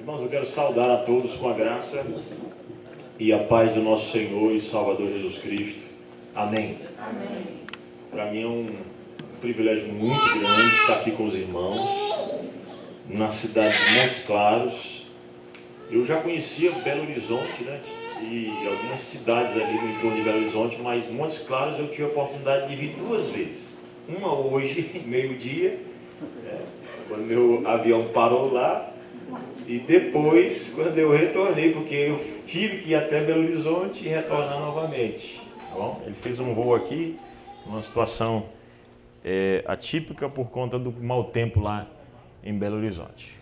Irmãos, eu quero saudar a todos com a graça e a paz do nosso Senhor e Salvador Jesus Cristo. Amém. Amém. Para mim é um privilégio muito grande estar aqui com os irmãos na cidade de Montes Claros. Eu já conhecia Belo Horizonte, né? E algumas cidades ali no entorno de Belo Horizonte, mas Montes Claros eu tive a oportunidade de vir 2 vezes. Uma hoje, meio-dia, quando meu avião parou lá, e depois, quando eu retornei, porque eu tive que ir até Belo Horizonte e retornar novamente. Tá bom? Ele fez um voo aqui, uma situação atípica por conta do mau tempo lá em Belo Horizonte.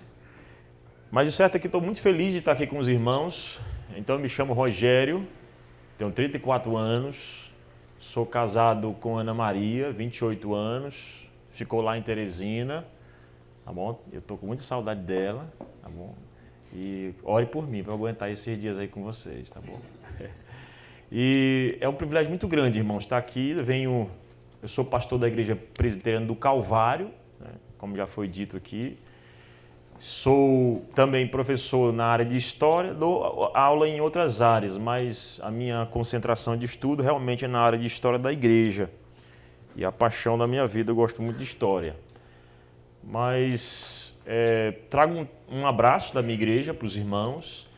Mas o certo é que estou muito feliz de estar aqui com os irmãos. Então eu me chamo Rogério, tenho 34 anos, sou casado com Ana Maria, 28 anos, ficou lá em Teresina. Tá bom? Eu estou com muita saudade dela, tá bom? E ore por mim para eu aguentar esses dias aí com vocês, tá bom? E é um privilégio muito grande, irmãos, estar aqui. Eu sou pastor da Igreja Presbiteriana do Calvário, né, como já foi dito aqui. Sou também professor na área de História, dou aula em outras áreas, mas a minha concentração de estudo realmente é na área de História da Igreja. E a paixão da minha vida, eu gosto muito de História. Mas trago um abraço da minha igreja para os irmãos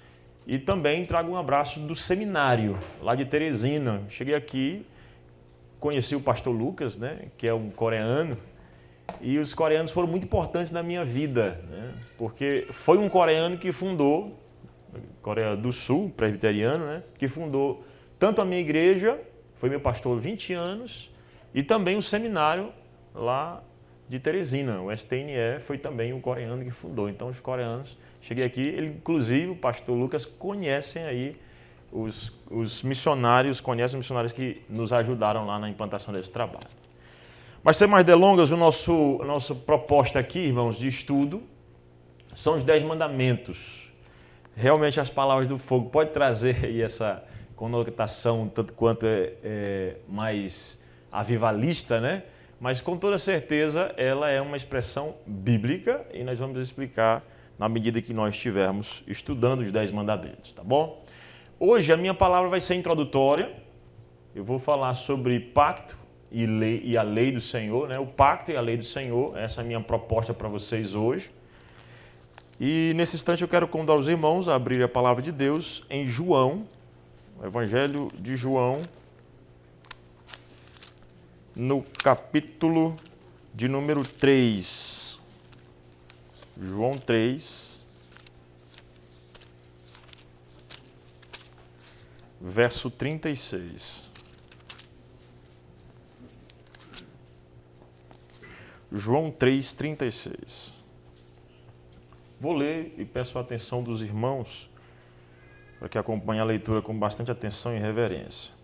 e também trago um abraço do seminário, lá de Teresina. Cheguei aqui, conheci o pastor Lucas, né, que é um coreano, e os coreanos foram muito importantes na minha vida, né, porque foi um coreano que fundou, Coreia do Sul, presbiteriano, né, que fundou tanto a minha igreja, foi meu pastor 20 anos, e também o seminário lá de Teresina, o STNE, foi também um coreano que fundou. Então os coreanos, cheguei aqui, inclusive o pastor Lucas conhecem aí os missionários, conhecem os missionários que nos ajudaram lá na implantação desse trabalho. Mas sem mais delongas, a nossa proposta aqui, irmãos, de estudo, são os 10 mandamentos. Realmente as palavras do fogo pode trazer aí essa conotação, tanto quanto mais avivalista, né? Mas com toda certeza ela é uma expressão bíblica e nós vamos explicar na medida que nós estivermos estudando os 10 mandamentos, tá bom? Hoje a minha palavra vai ser introdutória, eu vou falar sobre pacto e a lei do Senhor, né? O pacto e a lei do Senhor, essa é a minha proposta para vocês hoje. E nesse instante eu quero convidar os irmãos a abrir a palavra de Deus em João, o Evangelho de João, no capítulo de número 3, João 3, verso 36. João 3, 36. Vou ler e peço a atenção dos irmãos para que acompanhem a leitura com bastante atenção e reverência.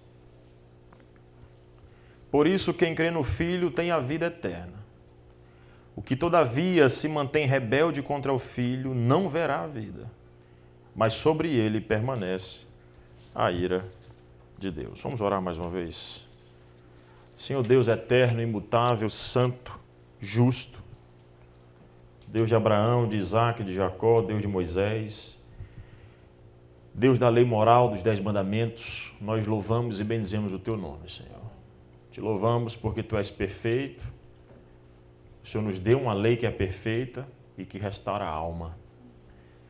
Por isso, quem crê no Filho tem a vida eterna. O que, todavia, se mantém rebelde contra o Filho, não verá a vida, mas sobre ele permanece a ira de Deus. Vamos orar mais uma vez. Senhor Deus eterno, imutável, santo, justo, Deus de Abraão, de Isaac, de Jacó, Deus de Moisés, Deus da lei moral, dos 10 mandamentos, nós louvamos e bendizemos o Teu nome, Senhor. Te louvamos porque Tu és perfeito, o Senhor nos deu uma lei que é perfeita e que restaura a alma.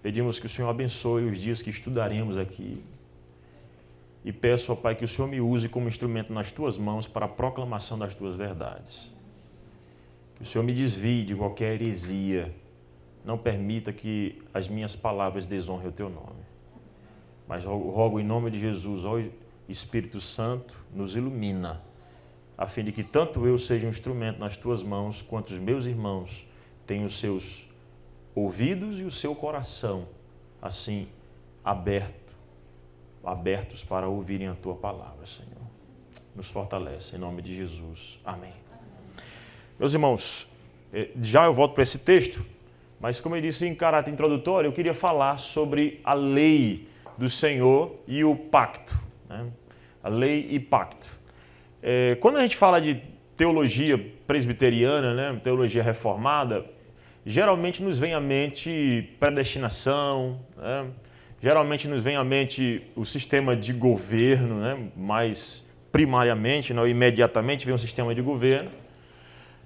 Pedimos que o Senhor abençoe os dias que estudaremos aqui e peço, ó Pai, que o Senhor me use como instrumento nas Tuas mãos para a proclamação das Tuas verdades. Que o Senhor me desvie de qualquer heresia, não permita que as minhas palavras desonrem o Teu nome. Mas rogo em nome de Jesus, ó Espírito Santo, nos ilumina, a fim de que tanto eu seja um instrumento nas Tuas mãos, quanto os meus irmãos tenham os seus ouvidos e o seu coração, assim, abertos para ouvirem a Tua palavra, Senhor. Nos fortalece, em nome de Jesus. Amém. Meus irmãos, já eu volto para esse texto, mas como eu disse em caráter introdutório, eu queria falar sobre a lei do Senhor e o pacto, né? A lei e pacto. Quando a gente fala de teologia presbiteriana, né, teologia reformada, geralmente nos vem à mente predestinação, né? Geralmente nos vem à mente o sistema de governo, né? Mais primariamente, não imediatamente, vem um sistema de governo.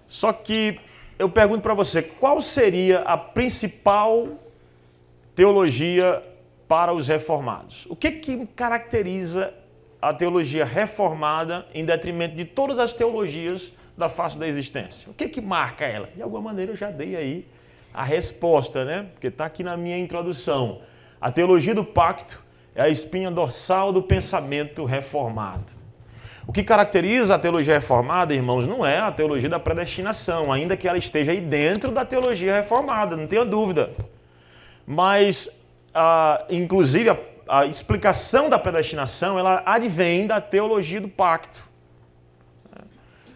Só que eu pergunto para você, qual seria a principal teologia para os reformados? O que caracteriza a teologia reformada em detrimento de todas as teologias da face da existência? O que marca ela? De alguma maneira eu já dei aí a resposta, né? Porque está aqui na minha introdução. A teologia do pacto é a espinha dorsal do pensamento reformado. O que caracteriza a teologia reformada, irmãos, não é a teologia da predestinação, ainda que ela esteja aí dentro da teologia reformada, não tenha dúvida. Mas, inclusive, a explicação da predestinação, ela advém da teologia do pacto.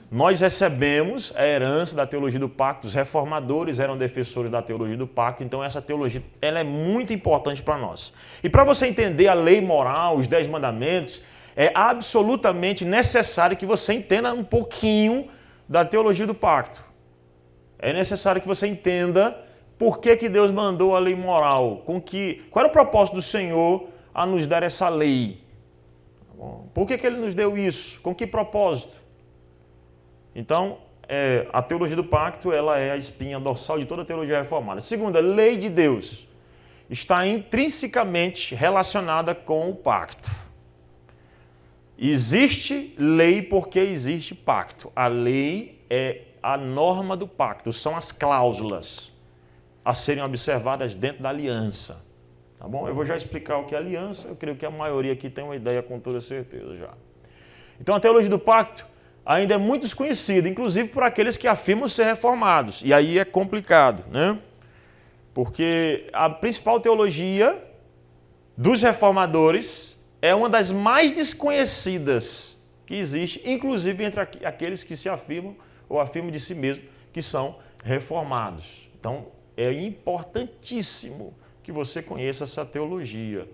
Nós recebemos a herança da teologia do pacto, os reformadores eram defensores da teologia do pacto, então essa teologia ela é muito importante para nós. E para você entender a lei moral, os 10 mandamentos, é absolutamente necessário que você entenda um pouquinho da teologia do pacto. É necessário que você entenda por que Deus mandou a lei moral, qual era o propósito do Senhor a nos dar essa lei. Por que Ele nos deu isso? Com que propósito? Então, a teologia do pacto ela é a espinha dorsal de toda a teologia reformada. Segunda, a lei de Deus está intrinsecamente relacionada com o pacto. Existe lei porque existe pacto. A lei é a norma do pacto, são as cláusulas a serem observadas dentro da aliança. Tá bom? Eu vou já explicar o que é aliança, eu creio que a maioria aqui tem uma ideia com toda certeza já. Então, a teologia do pacto ainda é muito desconhecido, inclusive por aqueles que afirmam ser reformados. E aí é complicado, né? Porque a principal teologia dos reformadores é uma das mais desconhecidas que existe, inclusive entre aqueles que se afirmam ou afirmam de si mesmos que são reformados. Então, é importantíssimo que você conheça essa teologia,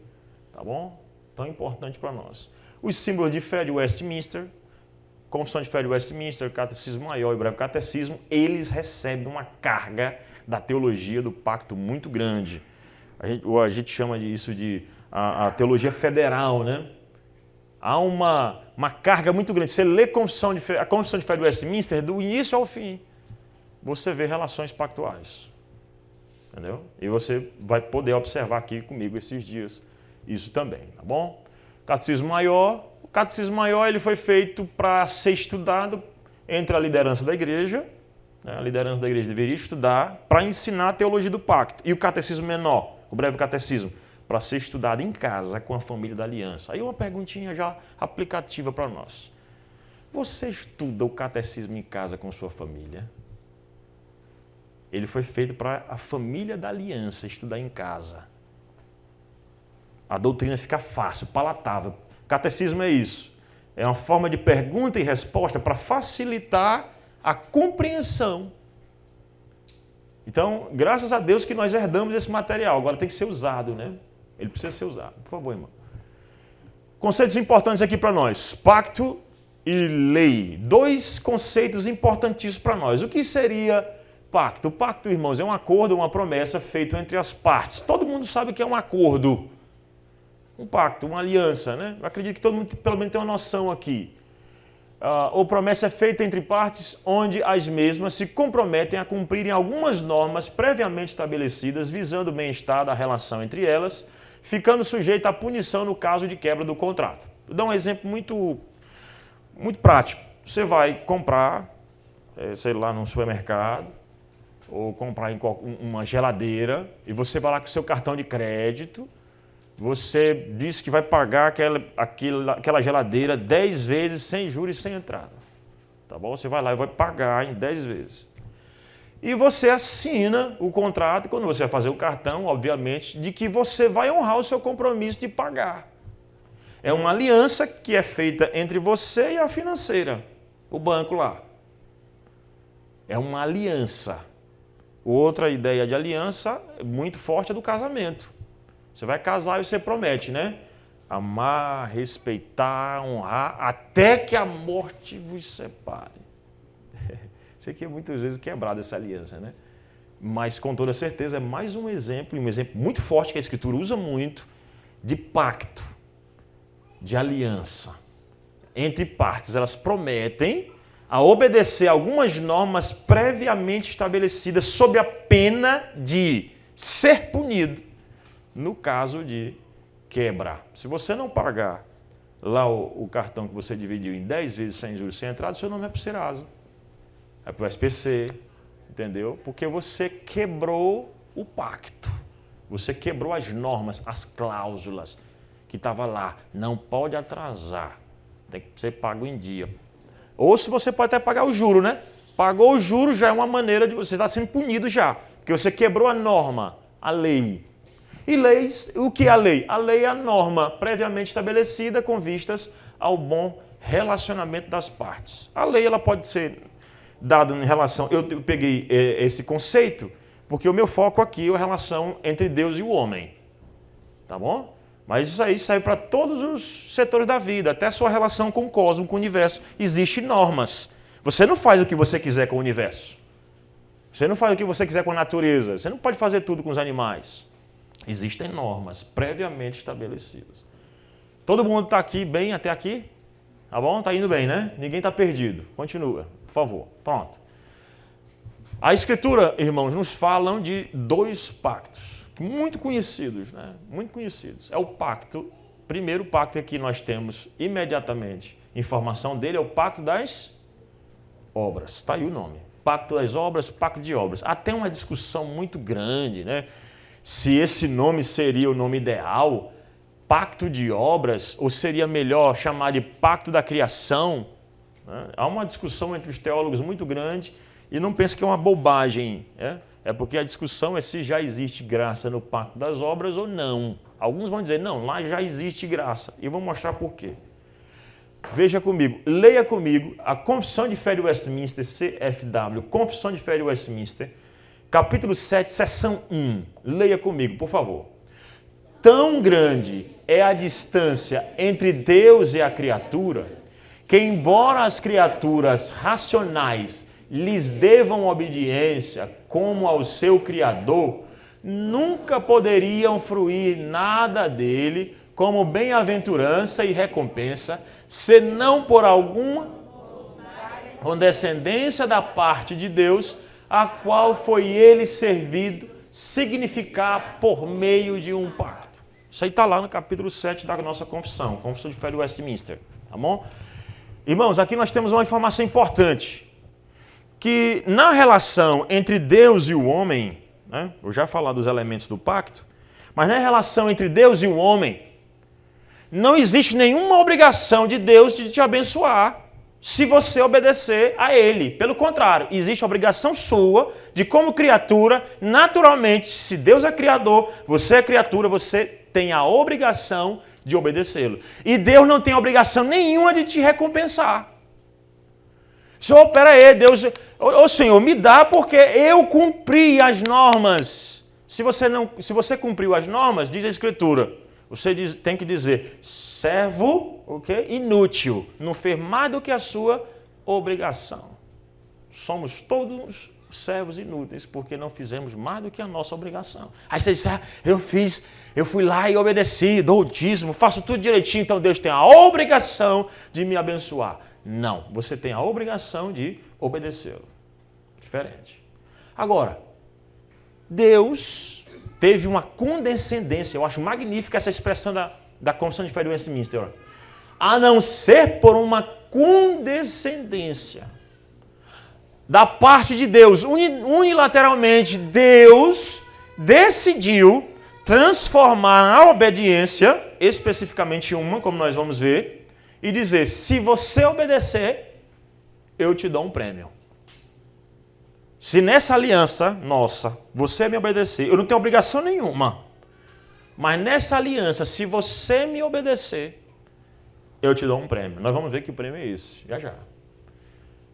tá bom? Tão importante para nós. Os símbolos de fé de Westminster, Confissão de Fé de Westminster, Catecismo Maior e Breve Catecismo, eles recebem uma carga da teologia do pacto muito grande. A gente chama isso de a teologia federal, né? Há uma carga muito grande. Você lê a Confissão de Fé de Westminster, do início ao fim, você vê relações pactuais. Entendeu? E você vai poder observar aqui comigo esses dias isso também, tá bom? Catecismo Maior. O Catecismo Maior ele foi feito para ser estudado entre a liderança da igreja, né? A liderança da igreja deveria estudar para ensinar a teologia do pacto. E o Catecismo Menor, o Breve Catecismo, para ser estudado em casa com a família da aliança. Aí uma perguntinha já aplicativa para nós. Você estuda o catecismo em casa com sua família? Ele foi feito para a família da aliança estudar em casa. A doutrina fica fácil, palatável. Catecismo é isso. É uma forma de pergunta e resposta para facilitar a compreensão. Então, graças a Deus que nós herdamos esse material. Agora tem que ser usado, né? Ele precisa ser usado. Por favor, irmão. Conceitos importantes aqui para nós. Pacto e lei. 2 conceitos importantíssimos para nós. O que seria pacto? O pacto, irmãos, é um acordo, uma promessa feito entre as partes. Todo mundo sabe que é um acordo. Um pacto, uma aliança, né? Eu acredito que todo mundo pelo menos tem uma noção aqui. Ou promessa é feita entre partes onde as mesmas se comprometem a cumprirem algumas normas previamente estabelecidas visando o bem-estar da relação entre elas, ficando sujeita à punição no caso de quebra do contrato. Vou dar um exemplo muito prático. Você vai comprar, sei lá, num supermercado, ou comprar em uma geladeira, e você vai lá com o seu cartão de crédito, você diz que vai pagar aquela geladeira 10 vezes sem juros e sem entrada. Tá bom? Você vai lá e vai pagar em 10 vezes. E você assina o contrato, quando você vai fazer o cartão, obviamente, de que você vai honrar o seu compromisso de pagar. É uma aliança que é feita entre você e a financeira, o banco lá. É uma aliança. Outra ideia de aliança muito forte é do casamento. Você vai casar e você promete, né? Amar, respeitar, honrar, até que a morte vos separe. Isso aqui é muitas vezes quebrado, essa aliança, né? mas com toda certeza é mais um exemplo muito forte que a Escritura usa muito, de pacto, de aliança entre partes. Elas prometem a obedecer algumas normas previamente estabelecidas sob a pena de ser punido no caso de quebrar. Se você não pagar lá o cartão que você dividiu em 10 vezes sem juros, sem entrada, seu nome é para o Serasa, é para o SPC, entendeu? Porque você quebrou o pacto, você quebrou as normas, as cláusulas que estavam lá. Não pode atrasar, tem que ser pago em dia. Ou se você pode até pagar o juro, né? Pagou o juro já é uma maneira de você estar sendo punido já, porque você quebrou a norma, a lei. E leis, o que é a lei? A lei é a norma previamente estabelecida com vistas ao bom relacionamento das partes. A lei ela pode ser dada em relação... Eu peguei esse conceito porque o meu foco aqui é a relação entre Deus e o homem. Tá bom? Mas isso aí serve para todos os setores da vida, até a sua relação com o cosmos, com o universo. Existem normas. Você não faz o que você quiser com o universo. Você não faz o que você quiser com a natureza. Você não pode fazer tudo com os animais. Existem normas previamente estabelecidas. Todo mundo está aqui bem até aqui? Tá bom? Está indo bem, né? Ninguém está perdido. Continua, por favor. Pronto. A Escritura, irmãos, nos falam de dois pactos muito conhecidos, né? Muito conhecidos. É o pacto, primeiro pacto que nós temos imediatamente informação dele é o pacto das obras. Está aí o nome. Pacto das obras, pacto de obras. Há até uma discussão muito grande, né? Se esse nome seria o nome ideal, pacto de obras, ou seria melhor chamar de pacto da criação, né? Há uma discussão entre os teólogos muito grande e não pense que é uma bobagem, né? É porque a discussão é se já existe graça no pacto das obras ou não. Alguns vão dizer, não, lá já existe graça. E vou mostrar por quê. Veja comigo, leia comigo a Confissão de Fé de Westminster, CFW, Confissão de Fé de Westminster, capítulo 7, seção 1. Leia comigo, por favor. Tão grande é a distância entre Deus e a criatura, que embora as criaturas racionais lhes devam obediência como ao seu Criador, nunca poderiam fruir nada dele como bem-aventurança e recompensa, senão por alguma condescendência da parte de Deus, a qual foi ele servido significar por meio de um pacto. Isso aí está lá no capítulo 7 da nossa confissão, Confissão de Fé de Westminster, tá bom? Irmãos, aqui nós temos uma informação importante, que na relação entre Deus e o homem, né, eu já falei dos elementos do pacto, mas na relação entre Deus e o homem, não existe nenhuma obrigação de Deus de te abençoar se você obedecer a Ele. Pelo contrário, existe a obrigação sua de, como criatura, naturalmente, se Deus é criador, você é criatura, você tem a obrigação de obedecê-lo. E Deus não tem obrigação nenhuma de te recompensar. Senhor, peraí, Deus, ô Senhor, me dá porque eu cumpri as normas. Se você cumpriu as normas, diz a Escritura, você tem que dizer, servo, inútil, não fez mais do que a sua obrigação. Somos todos servos inúteis porque não fizemos mais do que a nossa obrigação. Aí você diz, eu fui lá e obedeci, dou o dízimo, faço tudo direitinho, então Deus tem a obrigação de me abençoar. Não, você tem a obrigação de obedecê-lo. Diferente. Agora, Deus teve uma condescendência, eu acho magnífica essa expressão da Confissão de Fé de Westminster, a não ser por uma condescendência da parte de Deus, unilateralmente, Deus decidiu transformar a obediência, especificamente uma, como nós vamos ver, e dizer, se você obedecer, eu te dou um prêmio. Se nessa aliança nossa, você me obedecer, eu não tenho obrigação nenhuma, mas nessa aliança, se você me obedecer, eu te dou um prêmio. Nós vamos ver que o prêmio é esse, já já.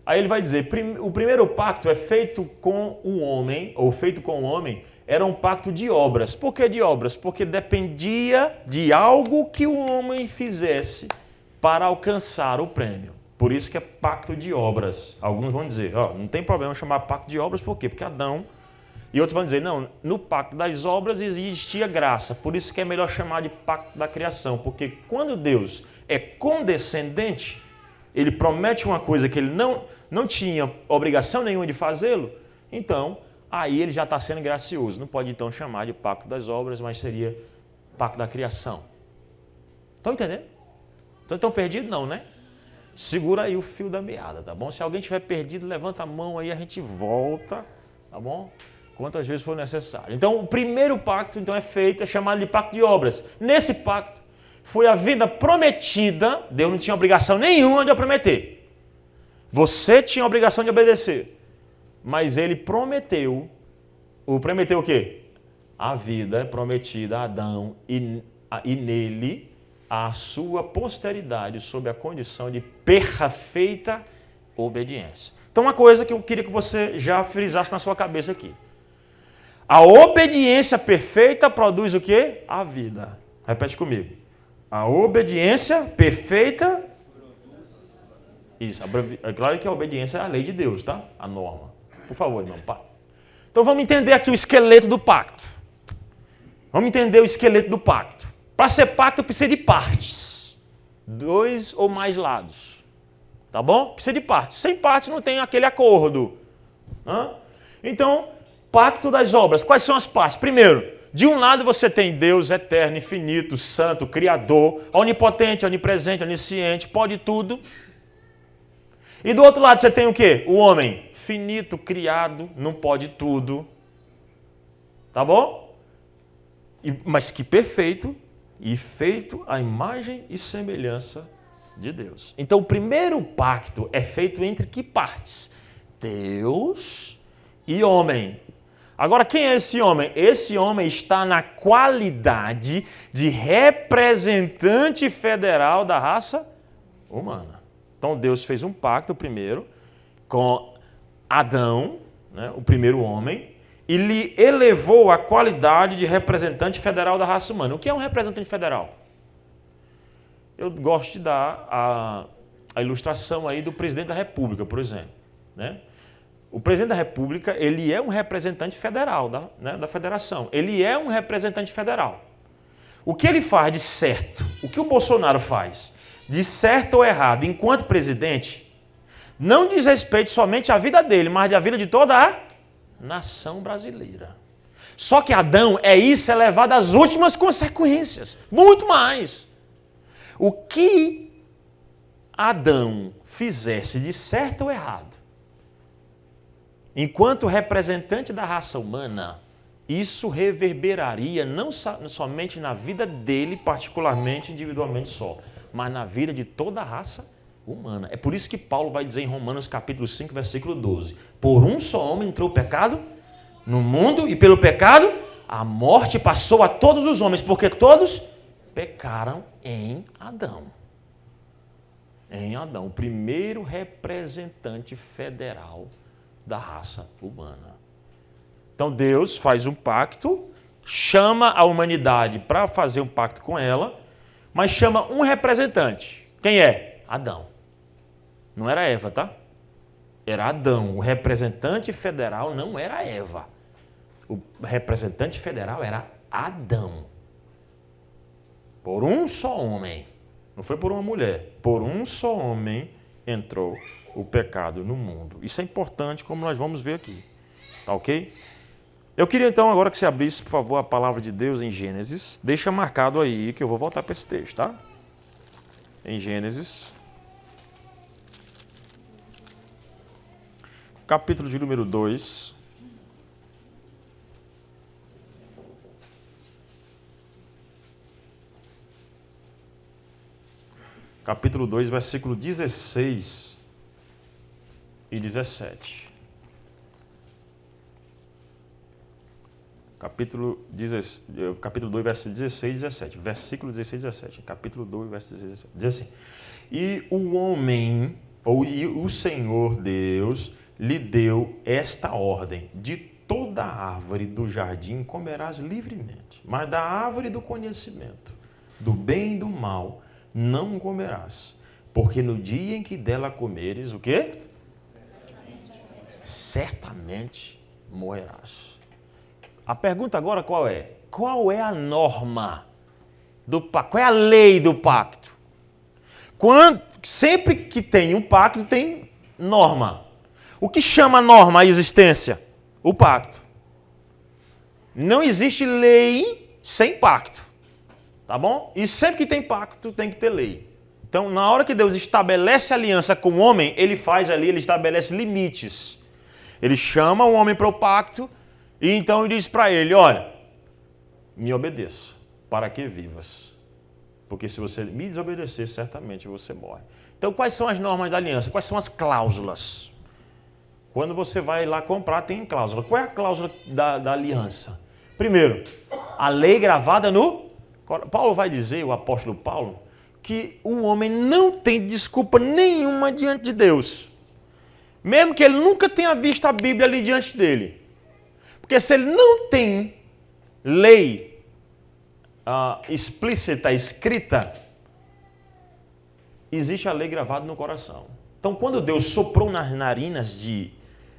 Aí ele vai dizer, o primeiro pacto é feito com o homem, ou feito com o homem, era um pacto de obras. Por que de obras? Porque dependia de algo que o homem fizesse para alcançar o prêmio. Por isso que é pacto de obras. Alguns vão dizer, não tem problema chamar pacto de obras, por quê? Porque Adão E outros vão dizer, não, no pacto das obras existia graça, por isso que é melhor chamar de pacto da criação, porque quando Deus é condescendente, ele promete uma coisa que ele não tinha obrigação nenhuma de fazê-lo, então aí ele já está sendo gracioso. Não pode então chamar de pacto das obras, mas seria pacto da criação. Estão entendendo? Estão perdidos? Não, né? Segura aí o fio da meada, tá bom? Se alguém estiver perdido, levanta a mão aí, a gente volta, tá bom? Quantas vezes for necessário. Então, o primeiro pacto então é feito, é chamado de pacto de obras. Nesse pacto, foi a vida prometida, Deus não tinha obrigação nenhuma de prometer. Você tinha a obrigação de obedecer. Mas ele prometeu o quê? A vida prometida a Adão e nele a sua posteridade sob a condição de perfeita obediência. Então, uma coisa que eu queria que você já frisasse na sua cabeça aqui. A obediência perfeita produz o quê? A vida. Repete comigo. A obediência perfeita... Isso, é claro que a obediência é a lei de Deus, tá? A norma. Por favor, irmão, pá. Então vamos entender aqui o esqueleto do pacto. Vamos entender o esqueleto do pacto. Para ser pacto precisa de partes. 2 ou mais lados. Tá bom? Precisa de partes. Sem partes não tem aquele acordo. Então, pacto das obras. Quais são as partes? Primeiro, de um lado você tem Deus eterno, infinito, santo, criador, onipotente, onipresente, onisciente, pode tudo. E do outro lado você tem o quê? O homem finito, criado, não pode tudo. Tá bom? Mas que perfeito e feito à imagem e semelhança de Deus. Então o primeiro pacto é feito entre que partes? Deus e homem. Agora quem é esse homem? Esse homem está na qualidade de representante federal da raça humana. Então Deus fez um pacto primeiro com Adão, né, o primeiro homem, e lhe elevou a qualidade de representante federal da raça humana. O que é um representante federal? Eu gosto de dar a ilustração aí do presidente da República, por exemplo. Né? O presidente da República, ele é um representante federal da federação. Ele é um representante federal. O que ele faz de certo, o que o Bolsonaro faz de certo ou errado enquanto presidente, não diz respeito somente à vida dele, mas à vida de toda a nação brasileira. Só que Adão isso elevado às últimas consequências. Muito mais. O que Adão fizesse de certo ou errado, enquanto representante da raça humana, isso reverberaria não somente na vida dele, particularmente, individualmente só, mas na vida de toda a raça humana. É por isso que Paulo vai dizer em Romanos capítulo 5, versículo 12. Por um só homem entrou o pecado no mundo e pelo pecado a morte passou a todos os homens, porque todos pecaram em Adão. Em Adão, o primeiro representante federal da raça humana. Então Deus faz um pacto, chama a humanidade para fazer um pacto com ela, mas chama um representante. Quem é? Adão. Não era Eva, tá? Era Adão. O representante federal não era Eva. O representante federal era Adão. Por um só homem. Não foi por uma mulher. Por um só homem entrou o pecado no mundo. Isso é importante, como nós vamos ver aqui. Tá ok? Eu queria então agora que você abrisse, por favor, a palavra de Deus em Gênesis. Deixa marcado aí que eu vou voltar para esse texto, tá? Em Gênesis. Capítulo de número 2. Capítulo 2, versículo 16 e 17. Capítulo 2, versículo 16 e 17. Versículo 16 e 17. Capítulo 2, versículo 16 e 17. Diz assim: E o homem, e o Senhor Deus, lhe deu esta ordem: de toda árvore do jardim comerás livremente, mas da árvore do conhecimento, do bem e do mal, não comerás, porque no dia em que dela comeres, o quê? Certamente morrerás. A pergunta agora qual é? Qual é a norma do pacto? Qual é a lei do pacto? Sempre que tem um pacto, tem norma. O que chama norma a existência? O pacto. Não existe lei sem pacto. Tá bom? E sempre que tem pacto, tem que ter lei. Então, na hora que Deus estabelece aliança com o homem, ele faz ali, ele estabelece limites. Ele chama o homem para o pacto e então ele diz para ele, olha, me obedeça, para que vivas. Porque se você me desobedecer, certamente você morre. Então, quais são as normas da aliança? Quais são as cláusulas? Quando você vai lá comprar, tem cláusula. Qual é a cláusula da aliança? Primeiro, a lei gravada no... Paulo vai dizer, o apóstolo Paulo, que o homem não tem desculpa nenhuma diante de Deus. Mesmo que ele nunca tenha visto a Bíblia ali diante dele. Porque se ele não tem lei explícita, escrita, existe a lei gravada no coração. Então, quando Deus soprou nas narinas de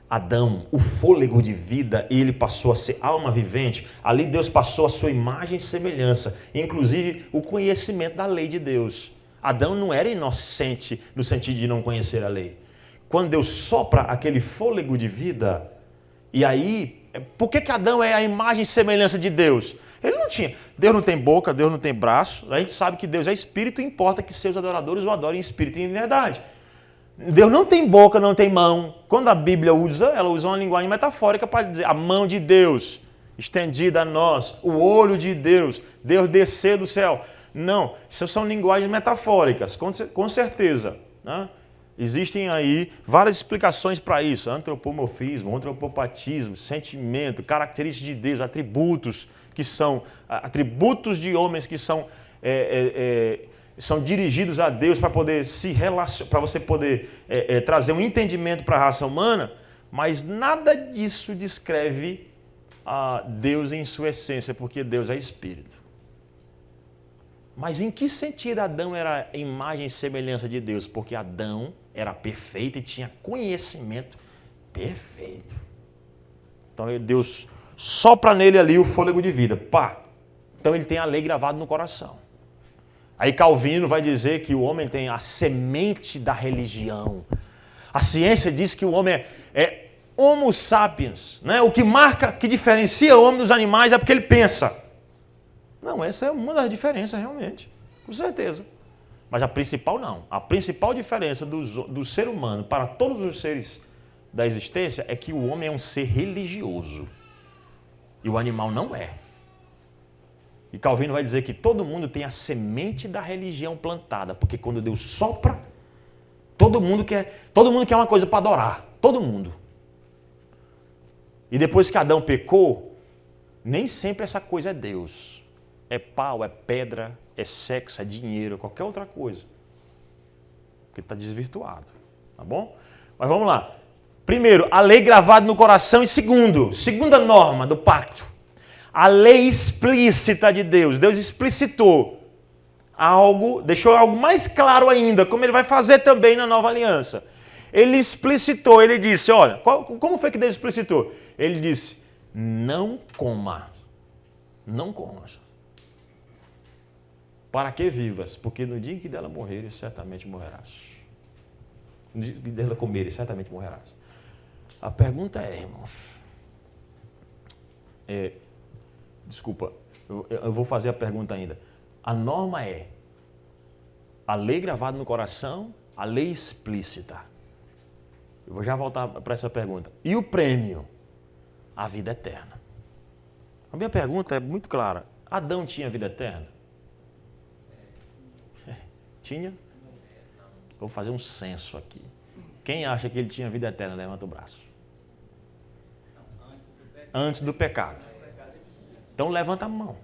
Adão o fôlego de vida e ele passou a ser alma vivente, ali Deus passou a sua imagem e semelhança, inclusive o conhecimento da lei de Deus. Adão não era inocente no sentido de não conhecer a lei. Quando Deus sopra aquele fôlego de vida, e aí, por que Adão é a imagem e semelhança de Deus? Ele não tinha. Deus não tem boca, Deus não tem braço. A gente sabe que Deus é espírito, importa que seus adoradores o adorem em espírito e em verdade. Deus não tem boca, não tem mão. Quando a Bíblia usa, ela usa uma linguagem metafórica para dizer a mão de Deus estendida a nós, o olho de Deus, Deus descer do céu. Não, isso são linguagens metafóricas, com certeza. Né? Existem aí várias explicações para isso. Antropomorfismo, antropopatismo, sentimento, características de Deus, atributos que são atributos de homens que são dirigidos a Deus para poder se relacionar, para você poder trazer um entendimento para a raça humana, mas nada disso descreve a Deus em sua essência, porque Deus é espírito. Mas em que sentido Adão era a imagem e semelhança de Deus? Porque Adão era perfeito e tinha conhecimento perfeito. Então Deus sopra nele ali o fôlego de vida. Pá! Então ele tem a lei gravada no coração. Aí Calvino vai dizer que o homem tem a semente da religião. A ciência diz que o homem é homo sapiens. Né? O que marca, que diferencia o homem dos animais é porque ele pensa. Não, essa é uma das diferenças realmente, com certeza. Mas a principal não. A principal diferença do ser humano para todos os seres da existência é que o homem é um ser religioso. E o animal não é. E Calvino vai dizer que todo mundo tem a semente da religião plantada, porque quando Deus sopra, todo mundo quer uma coisa para adorar. Todo mundo. E depois que Adão pecou, nem sempre essa coisa é Deus. É pau, é pedra, é sexo, é dinheiro, qualquer outra coisa. Porque está desvirtuado. Tá bom? Mas vamos lá. Primeiro, a lei gravada no coração. E segunda norma do pacto. A lei explícita de Deus. Deus explicitou algo, deixou algo mais claro ainda, como ele vai fazer também na nova aliança. Ele explicitou, ele disse, olha, como foi que Deus explicitou? Ele disse, não coma. Não comas. Para que vivas? Porque no dia em que dela morreres, certamente morrerás. No dia em que dela comeres, certamente morrerás. A pergunta é, irmãos, desculpa, eu vou fazer a pergunta ainda. A norma é a lei gravada no coração, a lei explícita. Eu vou já voltar para essa pergunta. E o prêmio? A vida eterna. A minha pergunta é muito clara. Adão tinha vida eterna? Tinha? Vou fazer um censo aqui. Quem acha que ele tinha vida eterna, levanta o braço. Antes do pecado. Então levanta a mão.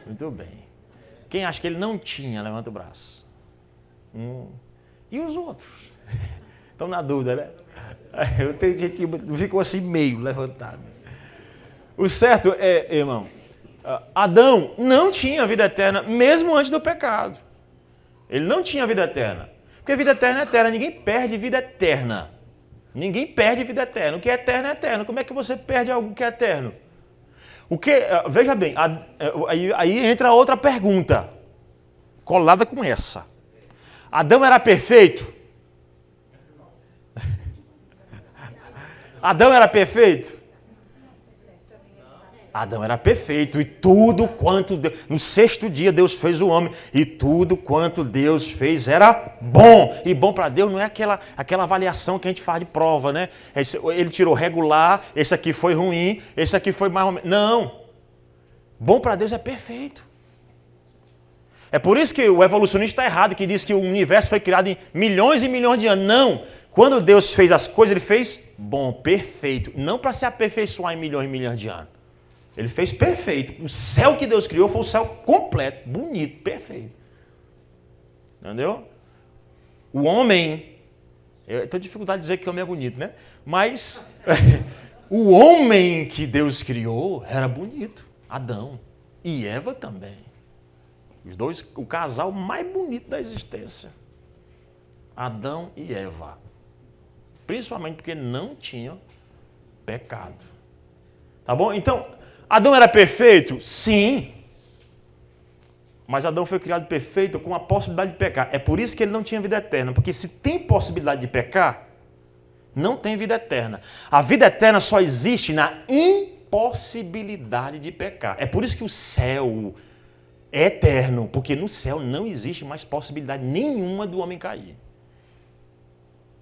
Muito bem. Quem acha que ele não tinha, levanta o braço. E os outros? Estão na dúvida, né? Eu tenho gente que ficou assim meio levantado. O certo é, irmão, Adão não tinha vida eterna mesmo antes do pecado. Ele não tinha vida eterna. Porque vida eterna é eterna. Ninguém perde vida eterna. Ninguém perde vida eterna. O que é eterno é eterno. Como é que você perde algo que é eterno? Veja bem, aí entra outra pergunta, colada com essa. Adão era perfeito? Adão era perfeito? Adão era perfeito e tudo quanto Deus... No sexto dia Deus fez o homem e tudo quanto Deus fez era bom. E bom para Deus não é aquela avaliação que a gente faz de prova, né? Ele tirou regular, esse aqui foi ruim, esse aqui foi mais ou menos... Não. Bom para Deus é perfeito. É por isso que o evolucionista está errado, que diz que o universo foi criado em milhões e milhões de anos. Não. Quando Deus fez as coisas, ele fez bom, perfeito. Não para se aperfeiçoar em milhões e milhões de anos. Ele fez perfeito. O céu que Deus criou foi um céu completo, bonito, perfeito. Entendeu? O homem... Eu tenho dificuldade de dizer que o homem é bonito, né? Mas o homem que Deus criou era bonito. Adão. E Eva também. Os dois, o casal mais bonito da existência. Adão e Eva. Principalmente porque não tinham pecado. Tá bom? Então, Adão era perfeito? Sim. Mas Adão foi criado perfeito com a possibilidade de pecar. É por isso que ele não tinha vida eterna. Porque se tem possibilidade de pecar, não tem vida eterna. A vida eterna só existe na impossibilidade de pecar. É por isso que o céu é eterno. Porque no céu não existe mais possibilidade nenhuma do homem cair.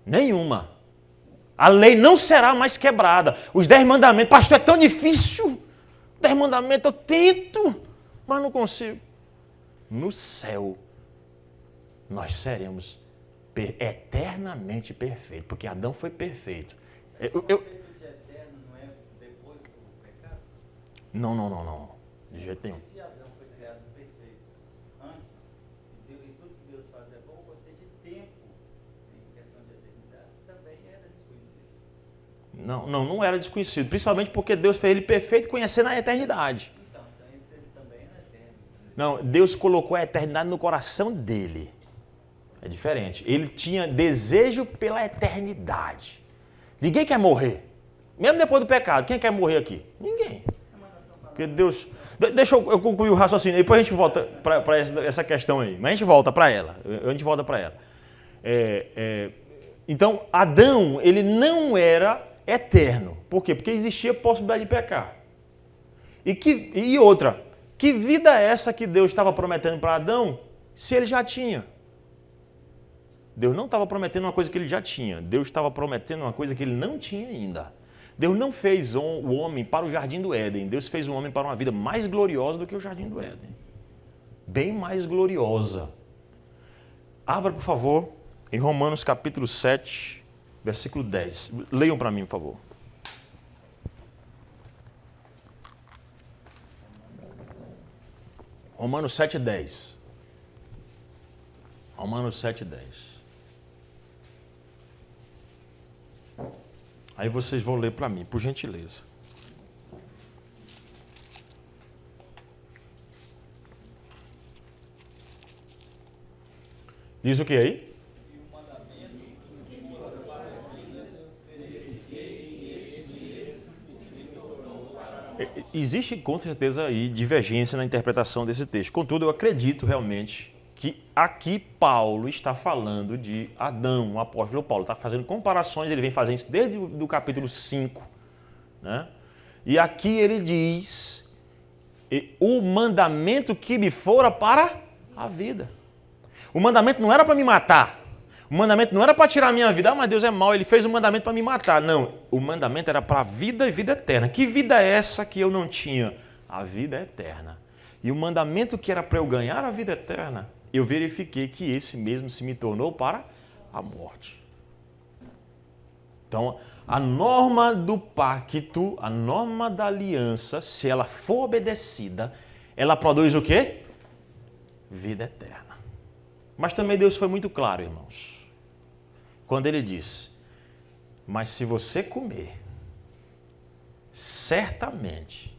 Nenhuma. A lei não será mais quebrada. Os 10 mandamentos, pastor, é tão difícil. 10 mandamentos eu tento, mas não consigo. No céu, nós seremos eternamente perfeitos, porque Adão foi perfeito. O conceito de eterno não é depois do pecado? Não. De jeito nenhum. Se Adão foi criado perfeito antes, e tudo que Deus faz é bom, o conceito de tempo, em questão de eternidade, também era desconhecido. Não era desconhecido, principalmente porque Deus fez ele perfeito conhecendo a eternidade. Então ele também era eterno. Não, Deus colocou a eternidade no coração dele. É diferente. Ele tinha desejo pela eternidade. Ninguém quer morrer. Mesmo depois do pecado, quem quer morrer aqui? Ninguém. Porque Deus... Deixa eu concluir o raciocínio, depois a gente volta para essa questão aí. Mas a gente volta para ela. Então, Adão, ele não era eterno. Por quê? Porque existia a possibilidade de pecar. E outra, que vida é essa que Deus estava prometendo para Adão, se ele já tinha? Deus não estava prometendo uma coisa que ele já tinha. Deus estava prometendo uma coisa que ele não tinha ainda. Deus não fez o homem para o jardim do Éden. Deus fez o homem para uma vida mais gloriosa do que o jardim do Éden. Bem mais gloriosa. Abra, por favor, em Romanos capítulo 7, versículo 10. Leiam para mim, por favor. Romanos 7, 10. Romanos 7, 10. Aí vocês vão ler para mim, por gentileza. Diz o que aí? Existe com certeza aí divergência na interpretação desse texto. Contudo, eu acredito realmente que aqui Paulo está falando de Adão, o apóstolo Paulo. Está fazendo comparações, ele vem fazendo isso desde o capítulo 5. Né? E aqui ele diz, o mandamento que me fora para a vida. O mandamento não era para me matar. O mandamento não era para tirar a minha vida. Ah, mas Deus é mau, ele fez o mandamento para me matar. Não, o mandamento era para a vida e vida eterna. Que vida é essa que eu não tinha? A vida eterna. E o mandamento que era para eu ganhar a vida eterna, eu verifiquei que esse mesmo se me tornou para a morte. Então, a norma do pacto, a norma da aliança, se ela for obedecida, ela produz o quê? Vida eterna. Mas também Deus foi muito claro, irmãos. Quando ele diz, mas se você comer, certamente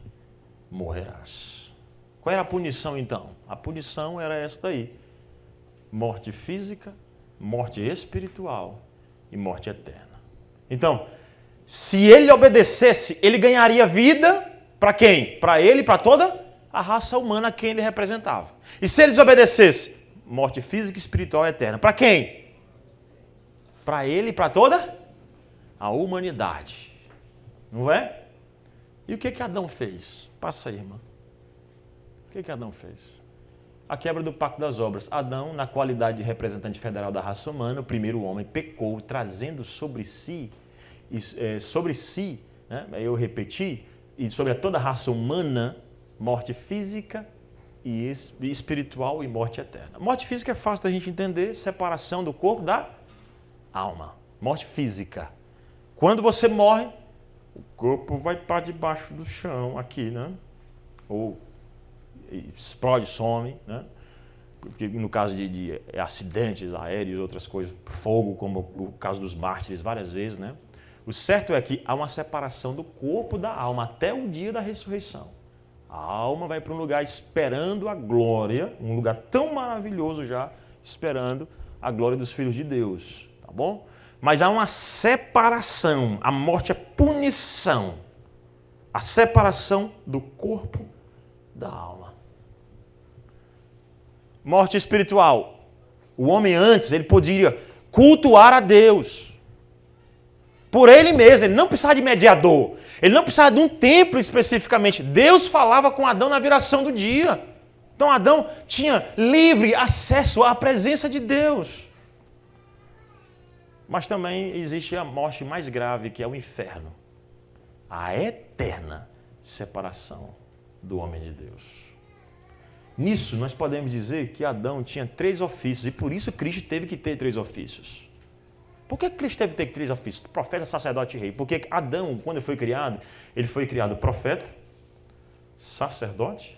morrerás. Qual era a punição então? A punição era esta aí. Morte física, morte espiritual e morte eterna. Então, se ele obedecesse, ele ganharia vida Para quem? Para ele e para toda a raça humana a quem ele representava. E se ele desobedecesse? Morte física, espiritual e eterna. Para quem? Para ele e para toda a humanidade. Não é? E o que Adão fez? Passa aí, irmão. O que Adão fez? A quebra do pacto das obras. Adão, na qualidade de representante federal da raça humana, o primeiro homem, pecou, trazendo sobre si, né, eu repeti, e sobre toda a raça humana, morte física e espiritual e morte eterna. Morte física é fácil da gente entender, separação do corpo da alma. Morte física. Quando você morre, o corpo vai para debaixo do chão, aqui, né? Ou explode, some, né? Porque no caso de acidentes aéreos, outras coisas, fogo, como o caso dos mártires, várias vezes, né? O certo é que há uma separação do corpo da alma até o dia da ressurreição. A alma vai para um lugar esperando a glória, um lugar tão maravilhoso já, esperando a glória dos filhos de Deus, tá bom? Mas há uma separação, a morte é punição, a separação do corpo da alma. Morte espiritual. O homem antes, ele podia cultuar a Deus. Por ele mesmo, ele não precisava de mediador. Ele não precisava de um templo especificamente. Deus falava com Adão na viração do dia. Então Adão tinha livre acesso à presença de Deus. Mas também existe a morte mais grave, que é o inferno. A eterna separação do homem de Deus. Nisso, nós podemos dizer que Adão tinha 3 ofícios, e por isso Cristo teve que ter 3 ofícios. Por que Cristo teve que ter 3 ofícios? Profeta, sacerdote e rei. Porque Adão, quando foi criado profeta, sacerdote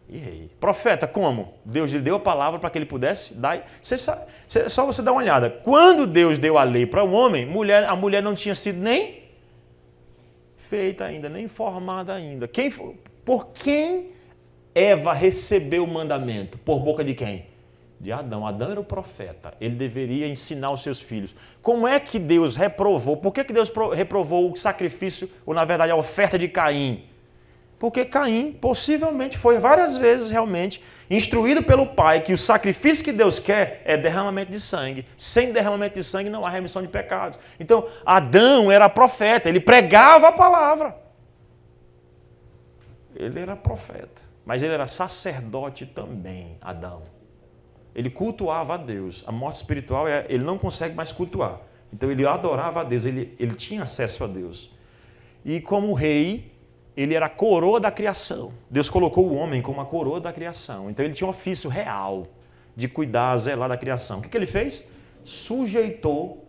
e rei. Profeta, como? Deus lhe deu a palavra para que ele pudesse dar. Só você dá uma olhada. Quando Deus deu a lei para o homem, a mulher não tinha sido nem feita ainda, nem formada ainda. Por quem Eva recebeu o mandamento? Por boca de quem? De Adão. Adão era o profeta. Ele deveria ensinar os seus filhos. Como é que Deus reprovou? Por que Deus reprovou o sacrifício, ou na verdade a oferta de Caim? Porque Caim possivelmente foi várias vezes realmente instruído pelo pai que o sacrifício que Deus quer é derramamento de sangue. Sem derramamento de sangue não há remissão de pecados. Então Adão era profeta, ele pregava a palavra. Ele era profeta, mas ele era sacerdote também, Adão. Ele cultuava a Deus. A morte espiritual, ele não consegue mais cultuar. Então ele adorava a Deus, ele tinha acesso a Deus. E como rei, ele era a coroa da criação. Deus colocou o homem como a coroa da criação. Então ele tinha um ofício real de cuidar, zelar da criação. O que ele fez? Sujeitou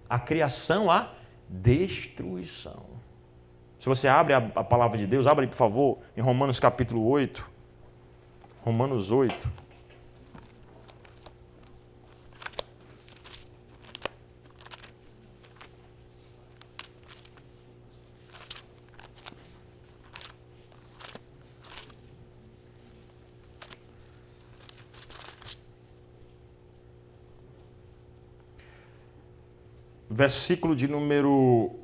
a criação à destruição. Se você abre a palavra de Deus, abre aí, por favor, em Romanos capítulo 8. Romanos 8. Versículo de número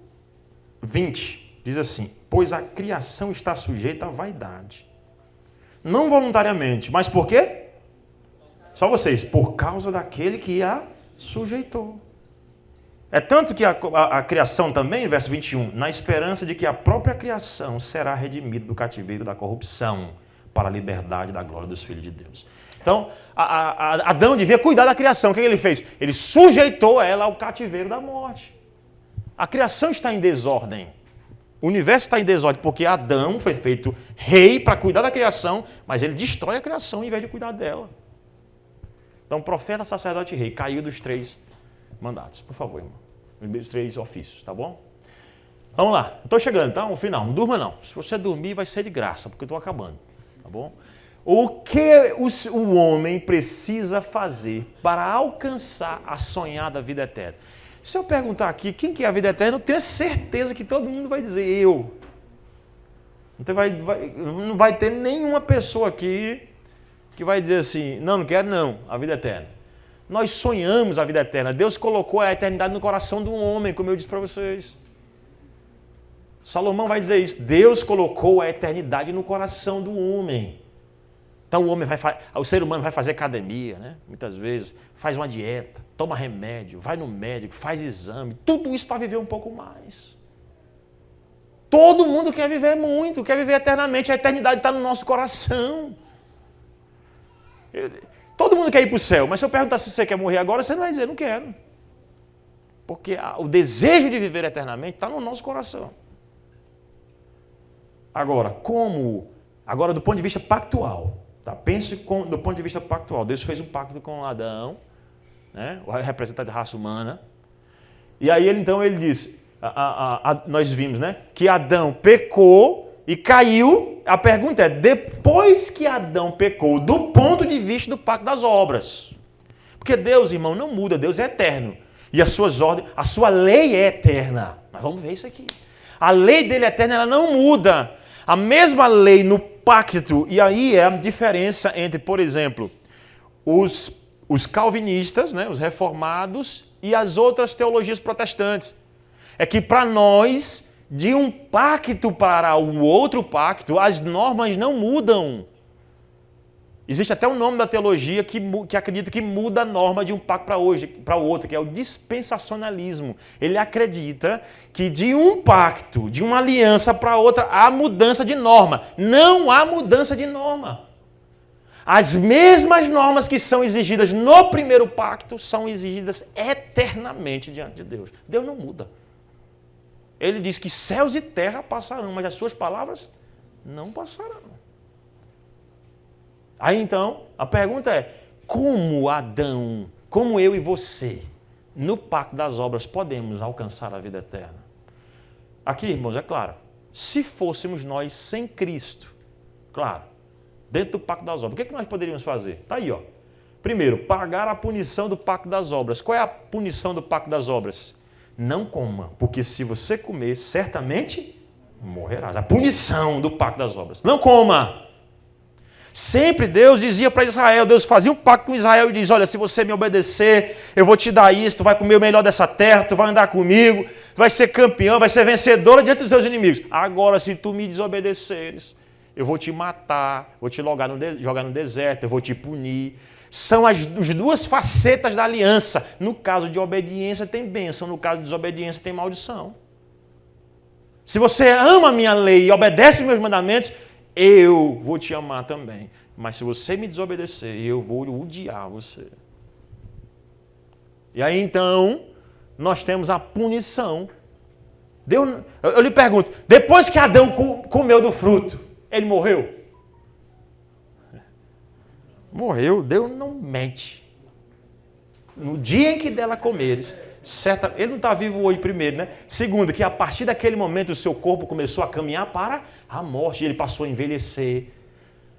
20, diz assim: pois a criação está sujeita à vaidade. Não voluntariamente, mas por quê? Só vocês, por causa daquele que a sujeitou. É tanto que a criação também, verso 21, na esperança de que a própria criação será redimida do cativeiro da corrupção para a liberdade da glória dos filhos de Deus. Então, Adão devia cuidar da criação. O que ele fez? Ele sujeitou ela ao cativeiro da morte. A criação está em desordem. O universo está em desordem porque Adão foi feito rei para cuidar da criação, mas ele destrói a criação em vez de cuidar dela. Então, profeta, sacerdote e rei caiu dos 3 mandatos. Por favor, irmão. Dos 3 ofícios, tá bom? Vamos lá. Estou chegando, tá? No final. Não durma, não. Se você dormir, vai ser de graça, porque eu estou acabando. Tá bom? O que o homem precisa fazer para alcançar a sonhada vida eterna? Se eu perguntar aqui quem que é a vida eterna, eu tenho certeza que todo mundo vai dizer eu. Não vai ter nenhuma pessoa aqui que vai dizer assim, não quero não, a vida eterna. Nós sonhamos a vida eterna. Deus colocou a eternidade no coração de um homem, como eu disse para vocês. Salomão vai dizer isso. Deus colocou a eternidade no coração do homem. Então o ser humano vai fazer academia, né? Muitas vezes, faz uma dieta, toma remédio, vai no médico, faz exame, tudo isso para viver um pouco mais. Todo mundo quer viver muito, quer viver eternamente, a eternidade está no nosso coração. Todo mundo quer ir para o céu, mas se eu perguntar se você quer morrer agora, você não vai dizer, não quero. Porque o desejo de viver eternamente está no nosso coração. Agora, como? Agora, do ponto de vista pactual. Tá? Pense do ponto de vista pactual. Deus fez um pacto com Adão, né? O representante da raça humana. E aí, então, ele disse, nós vimos, né? Que Adão pecou e caiu. A pergunta é, depois que Adão pecou, do ponto de vista do pacto das obras. Porque Deus, irmão, não muda. Deus é eterno. E as suas ordens, a sua lei é eterna. Mas vamos ver isso aqui. A lei dele é eterna, ela não muda. A mesma lei no pacto, e aí é a diferença entre, por exemplo, os calvinistas, né, os reformados e as outras teologias protestantes. É que para nós, de um pacto para o outro pacto, as normas não mudam. Existe até um nome da teologia que acredita que muda a norma de um pacto para o outro, que é o dispensacionalismo. Ele acredita que de um pacto, de uma aliança para outra, há mudança de norma. Não há mudança de norma. As mesmas normas que são exigidas no primeiro pacto são exigidas eternamente diante de Deus. Deus não muda. Ele diz que céus e terra passarão, mas as suas palavras não passarão. Aí então, a pergunta é, como Adão, como eu e você, no pacto das obras, podemos alcançar a vida eterna? Aqui, irmãos, é claro, se fôssemos nós sem Cristo, claro, dentro do pacto das obras, o que nós poderíamos fazer? Está aí, ó. Primeiro, pagar a punição do pacto das obras. Qual é a punição do pacto das obras? Não coma, porque se você comer, certamente morrerás. A punição do pacto das obras. Não coma! Sempre Deus dizia para Israel, Deus fazia um pacto com Israel e diz, olha, se você me obedecer, eu vou te dar isso, tu vai comer o melhor dessa terra, tu vai andar comigo, tu vai ser campeão, vai ser vencedora diante dos teus inimigos. Agora, se tu me desobedeceres, eu vou te matar, vou te jogar no deserto, eu vou te punir. São as duas facetas da aliança. No caso de obediência tem bênção, no caso de desobediência tem maldição. Se você ama a minha lei e obedece os meus mandamentos, eu vou te amar também. Mas se você me desobedecer, eu vou odiar você. E aí então, nós temos a punição. Eu lhe pergunto, depois que Adão comeu do fruto, ele morreu? Morreu, Deus não mente. No dia em que dela comeres, ele não está vivo hoje primeiro, né? Segundo, que a partir daquele momento o seu corpo começou a caminhar para a morte, ele passou a envelhecer.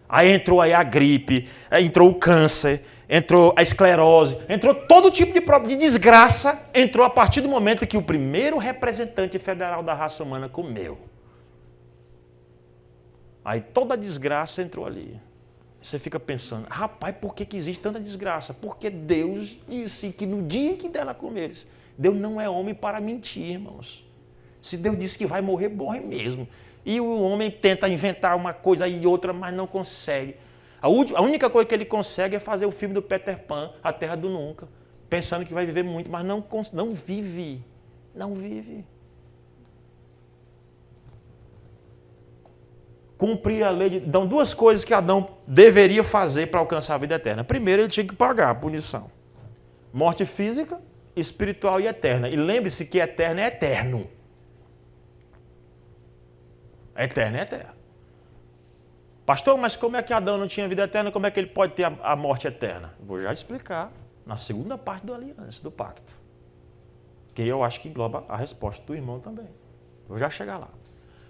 Aí entrou a gripe, entrou o câncer, entrou a esclerose, entrou todo tipo de desgraça, entrou a partir do momento que o primeiro representante federal da raça humana comeu. Aí toda a desgraça entrou ali. Você fica pensando, rapaz, por que existe tanta desgraça? Porque Deus disse que no dia em que dela comeres, Deus não é homem para mentir, irmãos. Se Deus disse que vai morrer, morre mesmo. E o homem tenta inventar uma coisa e outra, mas não consegue. A única coisa que ele consegue é fazer o filme do Peter Pan, A Terra do Nunca, pensando que vai viver muito, mas não vive. Não vive. Cumprir a lei. Então, duas coisas que Adão deveria fazer para alcançar a vida eterna. Primeiro, ele tinha que pagar a punição. Morte física, espiritual e eterna. E lembre-se que eterno é eterno. Eterno é eterno. Pastor, mas como é que Adão não tinha vida eterna? Como é que ele pode ter a morte eterna? Vou já explicar na segunda parte da aliança, do pacto. Que eu acho que engloba a resposta do irmão também. Vou já chegar lá.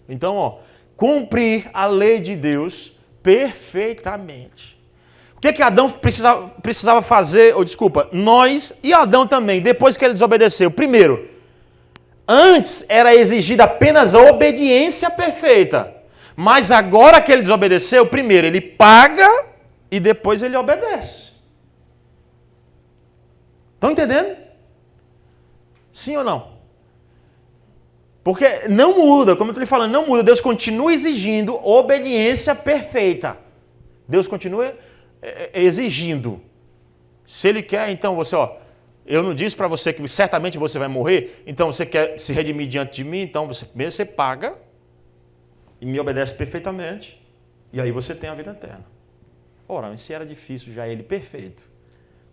Então, cumprir a lei de Deus perfeitamente. O que Adão precisava fazer, nós e Adão também, depois que ele desobedeceu? Primeiro, antes era exigida apenas a obediência perfeita. Mas agora que ele desobedeceu, primeiro ele paga e depois ele obedece. Estão entendendo? Sim ou não? Porque não muda, como eu estou lhe falando, não muda. Deus continua exigindo obediência perfeita. Deus continua exigindo. Se Ele quer, então você, eu não disse para você que certamente você vai morrer, então você quer se redimir diante de mim, então primeiro você paga e me obedece perfeitamente, e aí você tem a vida eterna. Ora, se era difícil já Ele perfeito,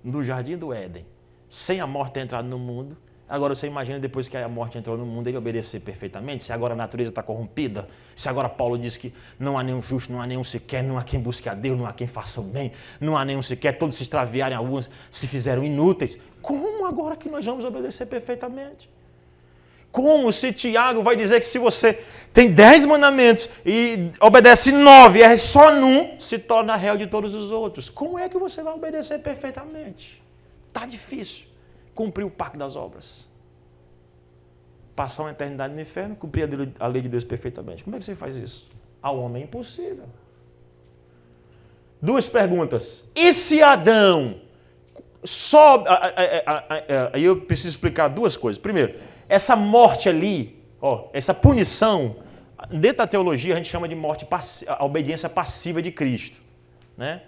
no jardim do Éden, sem a morte ter entrado no mundo, agora você imagina depois que a morte entrou no mundo, Ele obedecer perfeitamente, se agora a natureza está corrompida, se agora Paulo diz que não há nenhum justo, não há nenhum sequer, não há quem busque a Deus, não há quem faça o bem, não há nenhum sequer, todos se extraviarem, alguns se fizeram inúteis. Como agora que nós vamos obedecer perfeitamente? Como se Tiago vai dizer que se você tem 10 mandamentos e obedece 9 e é só num, se torna réu de todos os outros? Como é que você vai obedecer perfeitamente? Está difícil. Cumprir o pacto das obras. Passar uma eternidade no inferno, cumprir a lei de Deus perfeitamente. Como é que você faz isso? Ao homem é impossível. 2 perguntas. E se Adão aí eu preciso explicar 2 coisas. Primeiro, essa morte ali, essa punição, dentro da teologia a gente chama de morte passiva, a obediência passiva de Cristo, né?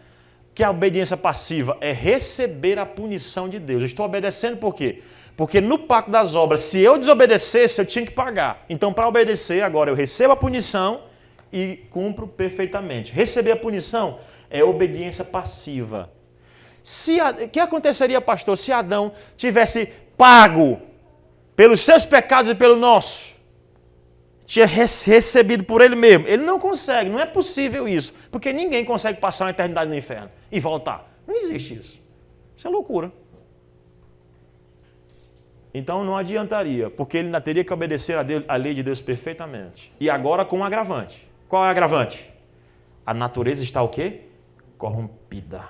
Que a obediência passiva é receber a punição de Deus. Eu estou obedecendo por quê? Porque no pacto das obras, se eu desobedecesse, eu tinha que pagar. Então, para obedecer, agora eu recebo a punição e cumpro perfeitamente. Receber a punição é obediência passiva. O que aconteceria, pastor, se Adão tivesse pago pelos seus pecados e pelo nosso? Tinha recebido por ele mesmo. Ele não consegue, não é possível isso. Porque ninguém consegue passar uma eternidade no inferno e voltar. Não existe isso. Isso é loucura. Então não adiantaria, porque ele ainda teria que obedecer a lei de Deus perfeitamente. E agora com um agravante. Qual é o agravante? A natureza está o quê? Corrompida.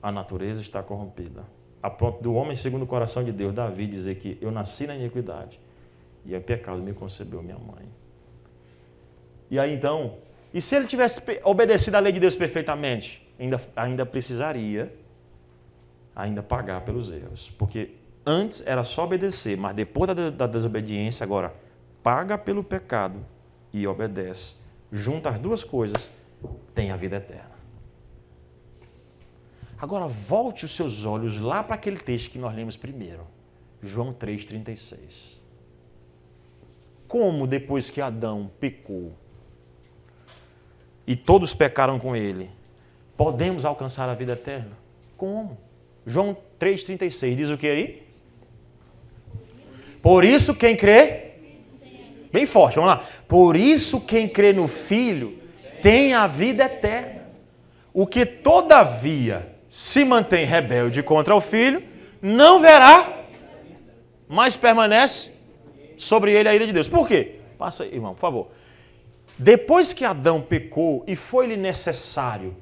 A natureza está corrompida. A ponto do homem segundo o coração de Deus, Davi, dizer que eu nasci na iniquidade. E em pecado me concebeu minha mãe. E aí então, e se ele tivesse obedecido à lei de Deus perfeitamente? Ainda precisaria pagar pelos erros. Porque antes era só obedecer, mas depois da desobediência, agora paga pelo pecado e obedece. Junta as 2 coisas, tem a vida eterna. Agora volte os seus olhos lá para aquele texto que nós lemos primeiro. João 3,36. Como depois que Adão pecou e todos pecaram com ele, podemos alcançar a vida eterna? Como? João 3,36 diz o que aí? Por isso quem crê, bem forte, vamos lá. Por isso quem crê no Filho tem a vida eterna. O que todavia se mantém rebelde contra o Filho, não verá, mas permanece sobre ele a ira de Deus. Por quê? Passa aí, irmão, por favor. Depois que Adão pecou e foi-lhe necessário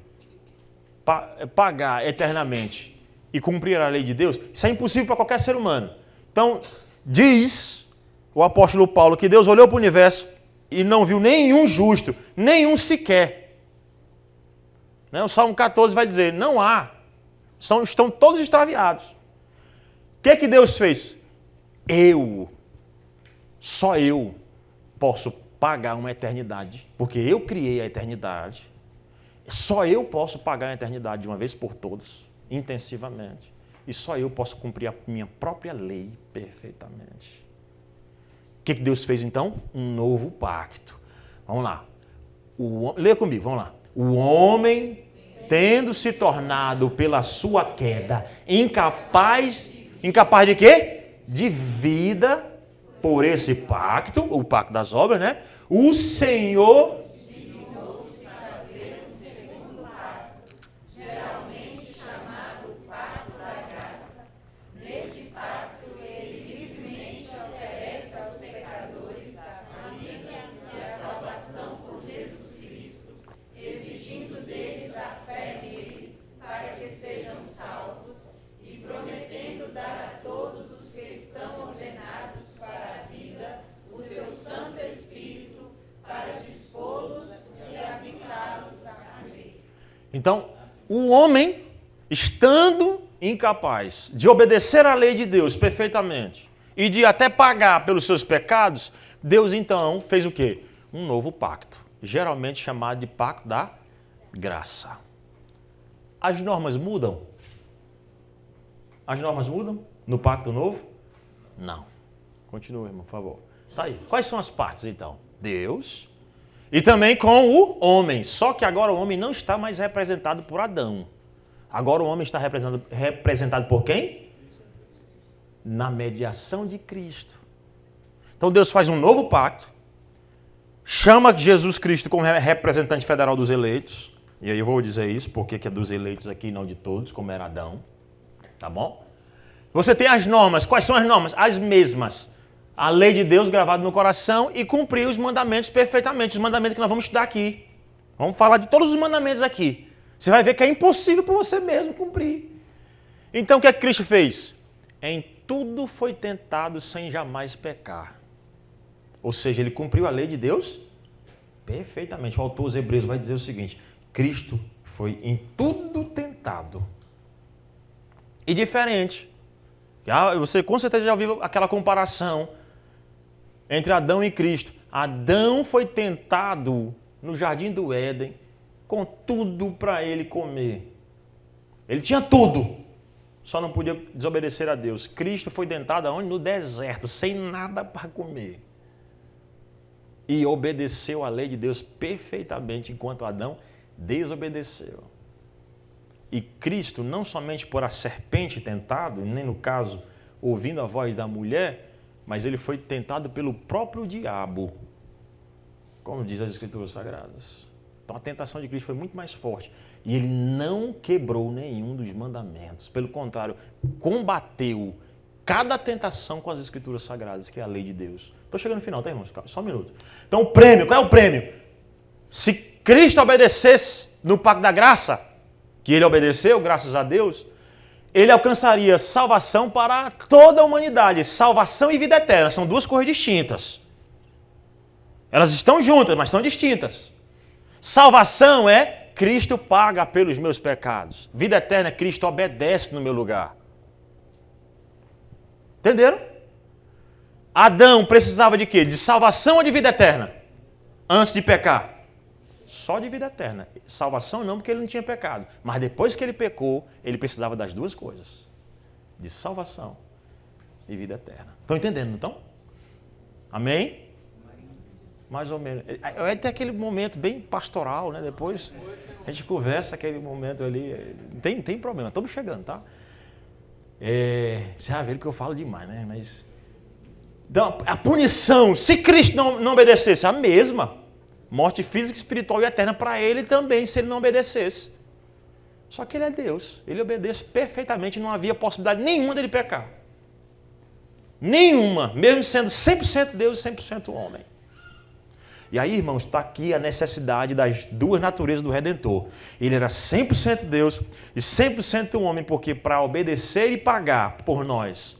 pagar eternamente e cumprir a lei de Deus, isso é impossível para qualquer ser humano. Então, diz o apóstolo Paulo que Deus olhou para o universo e não viu nenhum justo, nenhum sequer. Né? O Salmo 14 vai dizer, não há. Estão todos extraviados. O que Deus fez? Só eu posso pagar uma eternidade, porque eu criei a eternidade. Só eu posso pagar a eternidade de uma vez por todas, intensivamente. E só eu posso cumprir a minha própria lei perfeitamente. O que Deus fez então? Um novo pacto. Vamos lá. Leia comigo, vamos lá. O homem, tendo se tornado pela sua queda incapaz de quê? De vida. Por esse pacto, o pacto das obras, né? O Senhor dignou-se fazer um segundo pacto, geralmente chamado pacto da graça. Nesse pacto, ele livremente oferece aos pecadores a vida e a salvação por Jesus Cristo, exigindo deles a fé nele, para que sejam salvos, e prometendo dar a todos os que estão ordenados para a vida o seu Santo Espírito para dispô-los e habilitá-los a crer. Então, o homem, estando incapaz de obedecer à lei de Deus perfeitamente, e de até pagar pelos seus pecados, Deus então fez o quê? Um novo pacto, geralmente chamado de pacto da graça. As normas mudam? As normas mudam no pacto novo? Não. Continua, irmão, por favor. Tá aí. Quais são as partes então? Deus e também com o homem. Só que agora o homem não está mais representado por Adão. Agora o homem está representado por quem? Na mediação de Cristo. Então Deus faz um novo pacto, chama Jesus Cristo como representante federal dos eleitos. E aí eu vou dizer isso, porque é dos eleitos aqui, não de todos, como era Adão. Tá bom? Você tem as normas. Quais são as normas? As mesmas. A lei de Deus gravada no coração e cumprir os mandamentos perfeitamente. Os mandamentos que nós vamos estudar aqui. Vamos falar de todos os mandamentos aqui. Você vai ver que é impossível para você mesmo cumprir. Então o que é que Cristo fez? Em tudo foi tentado sem jamais pecar. Ou seja, ele cumpriu a lei de Deus perfeitamente. O autor dos Hebreus vai dizer o seguinte: Cristo foi em tudo tentado. E diferente. Você com certeza já ouviu aquela comparação entre Adão e Cristo. Adão foi tentado no jardim do Éden com tudo para ele comer. Ele tinha tudo, só não podia desobedecer a Deus. Cristo foi tentado aonde? No deserto, sem nada para comer. E obedeceu a lei de Deus perfeitamente, enquanto Adão desobedeceu. E Cristo, não somente por a serpente tentado, nem no caso ouvindo a voz da mulher, mas ele foi tentado pelo próprio diabo, como diz as Escrituras Sagradas. Então a tentação de Cristo foi muito mais forte. E ele não quebrou nenhum dos mandamentos. Pelo contrário, combateu cada tentação com as Escrituras Sagradas, que é a lei de Deus. Estou chegando no final, tá, irmãos? Só um minuto. Então o prêmio, qual é o prêmio? Se Cristo obedecesse no pacto da graça, que ele obedeceu, graças a Deus, ele alcançaria salvação para toda a humanidade. Salvação e vida eterna são duas coisas distintas. Elas estão juntas, mas são distintas. Salvação é Cristo paga pelos meus pecados. Vida eterna é Cristo obedece no meu lugar. Entenderam? Adão precisava de quê? De salvação ou de vida eterna? Antes de pecar? Só de vida eterna. Salvação não, porque ele não tinha pecado. Mas depois que ele pecou, ele precisava das duas coisas. De salvação e vida eterna. Estão entendendo, não estão? Amém? Mais ou menos. Vai ter aquele momento bem pastoral, né? Depois a gente conversa aquele momento ali. Não tem problema, estamos chegando, tá? Você vai ver que eu falo demais, né? Mas então, a punição, se Cristo não obedecesse, a mesma. Morte física, espiritual e eterna para ele também, se ele não obedecesse. Só que ele é Deus. Ele obedece perfeitamente, não havia possibilidade nenhuma dele pecar. Nenhuma, mesmo sendo 100% Deus e 100% homem. E aí, irmãos, está aqui a necessidade das duas naturezas do Redentor. Ele era 100% Deus e 100% homem, porque para obedecer e pagar por nós,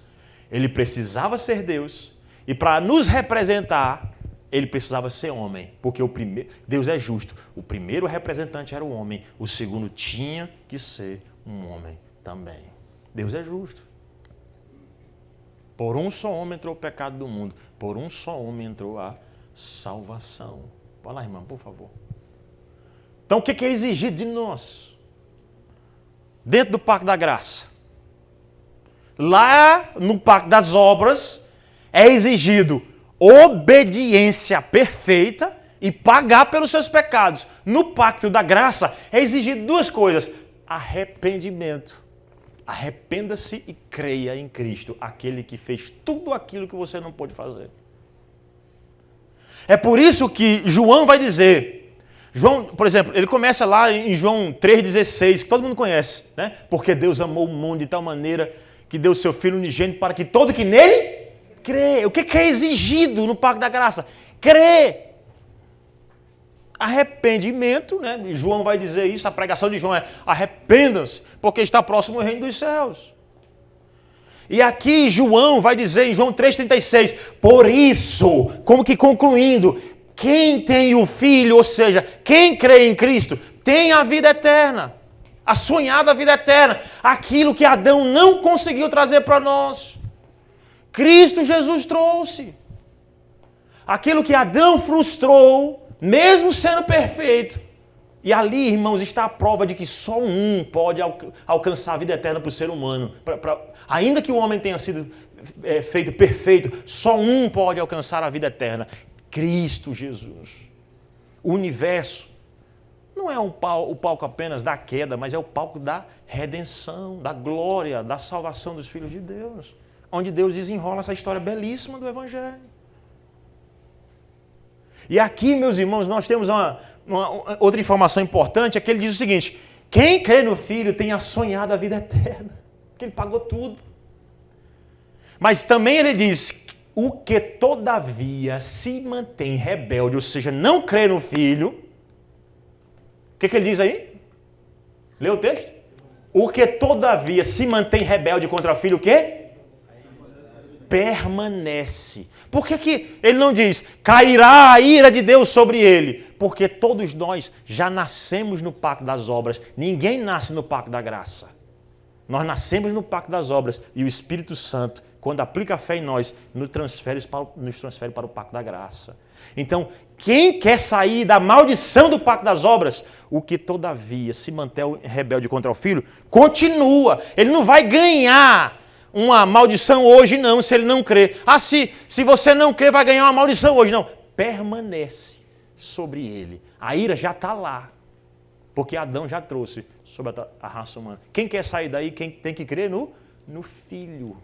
ele precisava ser Deus. E para nos representar, ele precisava ser homem, porque Deus é justo. O primeiro representante era o homem, o segundo tinha que ser um homem também. Deus é justo. Por um só homem entrou o pecado do mundo, por um só homem entrou a salvação. Vai lá, irmão, por favor. Então, o que é exigido de nós? Dentro do pacto da graça. Lá no pacto das obras, é exigido obediência perfeita e pagar pelos seus pecados. No pacto da graça é exigido duas coisas: arrependimento. Arrependa-se e creia em Cristo, aquele que fez tudo aquilo que você não pôde fazer. É por isso que João vai dizer, João, por exemplo, ele começa lá em João 3,16, que todo mundo conhece, né? Porque Deus amou o mundo de tal maneira que deu o seu Filho unigênito para que todo que nele crê. O que é exigido no pacto da graça? Crer. Arrependimento, né? João vai dizer isso, a pregação de João é: arrependam-se, porque está próximo o reino dos céus. E aqui João vai dizer em João 3,36, por isso, como que concluindo, quem tem o Filho, ou seja, quem crê em Cristo, tem a vida eterna, a sonhada vida eterna, aquilo que Adão não conseguiu trazer para nós. Cristo Jesus trouxe. Aquilo que Adão frustrou, mesmo sendo perfeito. E ali, irmãos, está a prova de que só um pode alcançar a vida eterna para o ser humano. Ainda que o homem tenha sido feito perfeito, só um pode alcançar a vida eterna. Cristo Jesus. O universo não é o palco apenas da queda, mas é o palco da redenção, da glória, da salvação dos filhos de Deus. Onde Deus desenrola essa história belíssima do Evangelho. E aqui, meus irmãos, nós temos outra informação importante, é que ele diz o seguinte: quem crê no Filho tem a sonhada vida eterna, porque ele pagou tudo. Mas também ele diz, o que todavia se mantém rebelde, ou seja, não crê no Filho, o que ele diz aí? Lê o texto. O que todavia se mantém rebelde contra o Filho, o quê? Permanece. Por que ele não diz, cairá a ira de Deus sobre ele? Porque todos nós já nascemos no pacto das obras. Ninguém nasce no pacto da graça. Nós nascemos no pacto das obras e o Espírito Santo, quando aplica a fé em nós, nos transfere para o pacto da graça. Então, quem quer sair da maldição do pacto das obras, o que todavia se mantém rebelde contra o Filho, continua. Ele não vai ganhar uma maldição hoje não, se ele não crê. Se você não crê, vai ganhar uma maldição hoje. Não, permanece sobre ele. A ira já está lá, porque Adão já trouxe sobre a raça humana. Quem quer sair daí, quem tem que crer no Filho.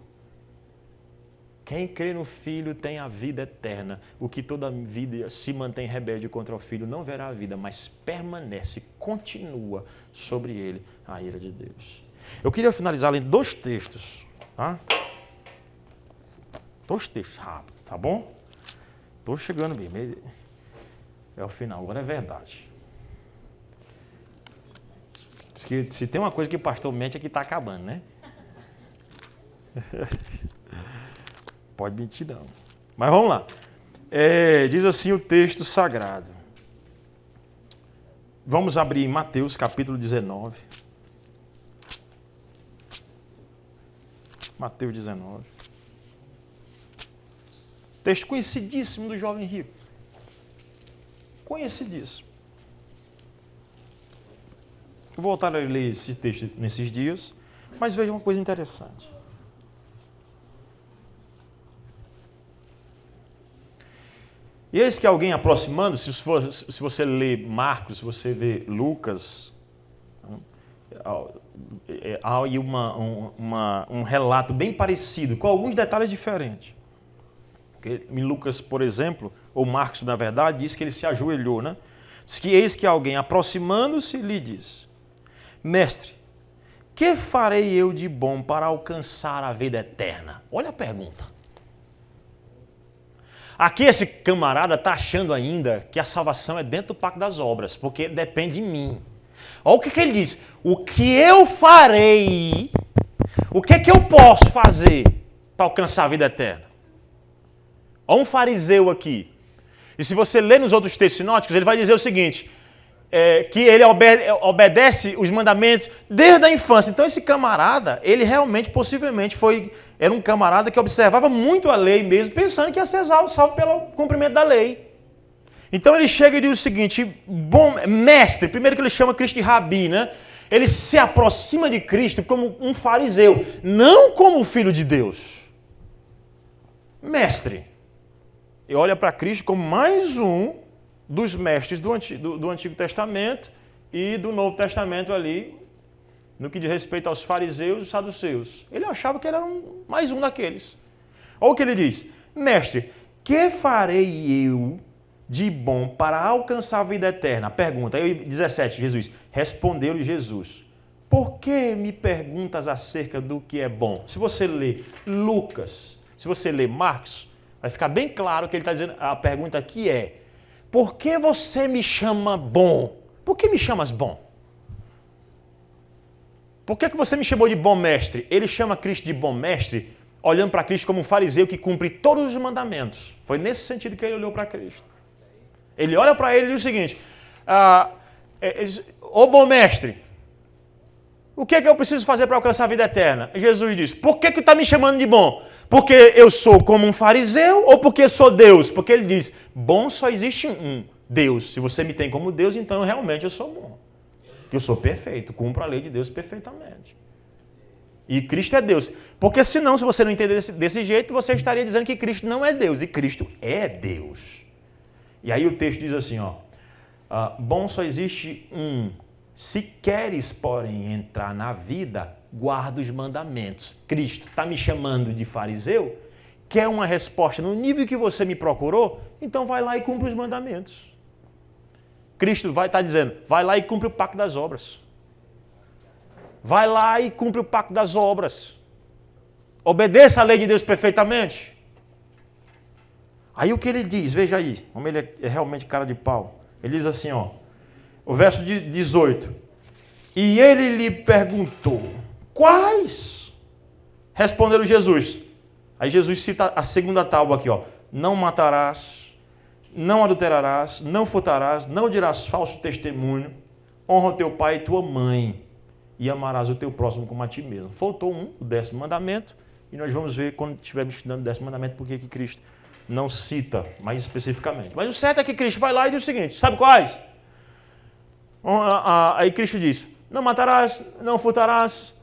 Quem crê no Filho tem a vida eterna. O que toda vida se mantém rebelde contra o Filho não verá a vida, mas permanece, continua sobre ele a ira de Deus. Eu queria finalizar lendo 2 textos. Tá? 2 textos rápidos, tá bom? Estou chegando bem. É o final, agora é verdade. Diz que se tem uma coisa que o pastor mente é que está acabando, né? Pode mentir não. Mas vamos lá. Diz assim o texto sagrado. Vamos abrir em Mateus capítulo 19. Mateus 19. Texto conhecidíssimo do jovem rico. Conhecidíssimo. Vou voltar a ler esse texto nesses dias, mas veja uma coisa interessante. E eis que alguém aproximando, se você lê Marcos, se você vê Lucas, há aí um relato bem parecido, com alguns detalhes diferentes. Em Lucas, por exemplo, ou Marcos, na verdade, diz que ele se ajoelhou, né? Diz que eis que alguém aproximando-se lhe diz: Mestre, que farei eu de bom para alcançar a vida eterna? Olha a pergunta. Aqui esse camarada está achando ainda que a salvação é dentro do pacto das obras, porque depende de mim. Olha o que ele diz. O que eu farei, o que eu posso fazer para alcançar a vida eterna? Olha um fariseu aqui. E se você ler nos outros textos sinóticos, ele vai dizer o seguinte, que ele obedece os mandamentos desde a infância. Então esse camarada, ele realmente, possivelmente, era um camarada que observava muito a lei mesmo, pensando que ia ser salvo pelo cumprimento da lei. Então ele chega e diz o seguinte, bom mestre, primeiro que ele chama Cristo de Rabi, né? Ele se aproxima de Cristo como um fariseu, não como filho de Deus. Mestre. E olha para Cristo como mais um dos mestres do Antigo Testamento e do Novo Testamento ali, no que diz respeito aos fariseus e os saduceus. Ele achava que era mais um daqueles. Olha o que ele diz. Mestre, que farei eu de bom para alcançar a vida eterna? Pergunta. Aí 17, Jesus. Respondeu-lhe Jesus. Por que me perguntas acerca do que é bom? Se você ler Lucas, se você ler Marcos, vai ficar bem claro que ele está dizendo, a pergunta aqui é, por que você me chama bom? Por que me chamas bom? Por que você me chamou de bom mestre? Ele chama Cristo de bom mestre, olhando para Cristo como um fariseu que cumpre todos os mandamentos. Foi nesse sentido que ele olhou para Cristo. Ele olha para ele e diz o seguinte, ô bom mestre, O que é que eu preciso fazer para alcançar a vida eterna? Jesus diz, por que está me chamando de bom? Porque eu sou como um fariseu ou porque sou Deus? Porque ele diz, bom só existe um, Deus. Se você me tem como Deus, então realmente eu sou bom. Eu sou perfeito, cumpro a lei de Deus perfeitamente. E Cristo é Deus. Porque senão, se você não entender desse jeito, você estaria dizendo que Cristo não é Deus. E Cristo é Deus. E aí o texto diz assim, ó, bom só existe um. Se queres, porém, entrar na vida, guarda os mandamentos. Cristo está me chamando de fariseu? Quer uma resposta no nível que você me procurou? Então vai lá e cumpre os mandamentos. Cristo vai estar dizendo, vai lá e cumpre o pacto das obras. Vai lá e cumpre o pacto das obras. Obedeça a lei de Deus perfeitamente. Aí o que ele diz, veja aí, como ele é realmente cara de pau. Ele diz assim, ó, o verso 18. E ele lhe perguntou, quais? Respondeu Jesus. Aí Jesus cita a segunda tábua aqui, ó. Não matarás, não adulterarás, não furtarás, não dirás falso testemunho, honra o teu pai e tua mãe, e amarás o teu próximo como a ti mesmo. Faltou o 10º mandamento, e nós vamos ver quando estivermos estudando o 10º mandamento, porque que Cristo não cita mais especificamente. Mas o certo é que Cristo vai lá e diz o seguinte, sabe quais? Aí Cristo diz, não matarás, não furtarás,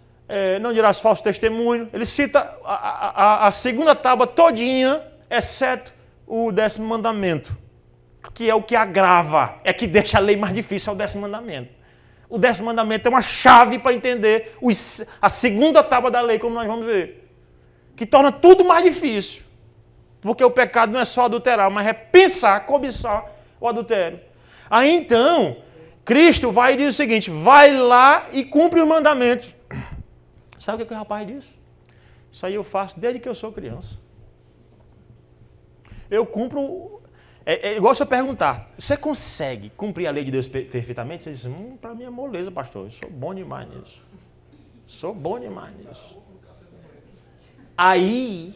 não dirás falso testemunho. Ele cita a segunda tábua todinha, exceto o 10º mandamento, que é o que agrava, é que deixa a lei mais difícil, é o 10º mandamento. O 10º mandamento é uma chave para entender a segunda tábua da lei, como nós vamos ver, que torna tudo mais difícil, porque o pecado não é só adulterar, mas é pensar, cobiçar o adultério. Aí então, Cristo vai e diz o seguinte, vai lá e cumpre os mandamentos. Sabe o que o rapaz disse? Isso aí eu faço desde que eu sou criança. Eu cumpro... É igual se eu perguntar, você consegue cumprir a lei de Deus perfeitamente? Você diz, para mim é moleza, pastor, eu sou bom demais nisso. Sou bom demais nisso. Aí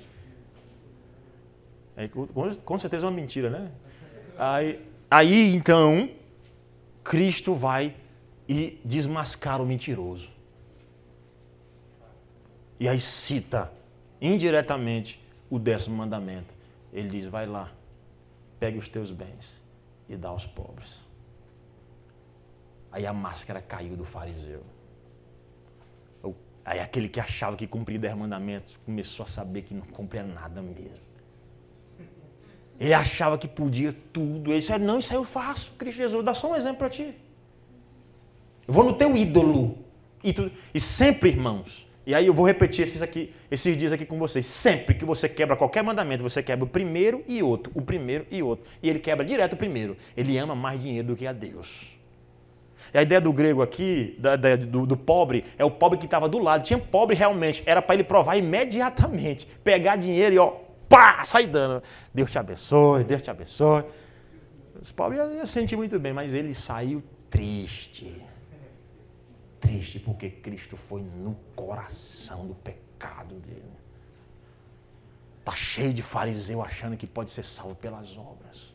com certeza é uma mentira, né? Aí então, Cristo vai e desmascara o mentiroso. E aí cita indiretamente o 10º mandamento. Ele diz, vai lá, pegue os teus bens e dá aos pobres. Aí a máscara caiu do fariseu. Aí aquele que achava que cumpria 10 mandamentos começou a saber que não cumpria nada mesmo. Ele achava que podia tudo. Ele disse, não, isso aí eu faço. Cristo Jesus, vou dar só um exemplo para ti. Eu vou no teu ídolo. E sempre, irmãos, e aí eu vou repetir esses dias aqui com vocês. Sempre que você quebra qualquer mandamento, você quebra o primeiro e outro. O primeiro e outro. E ele quebra direto o primeiro. Ele ama mais dinheiro do que a Deus. E a ideia do grego aqui, do pobre, é o pobre que estava do lado. Tinha pobre realmente. Era para ele provar imediatamente. Pegar dinheiro e ó, pá, sair dando. Deus te abençoe, Deus te abençoe. Os pobres iam sentir muito bem, mas ele saiu triste. Triste porque Cristo foi no coração do pecado dele. Está cheio de fariseu achando que pode ser salvo pelas obras.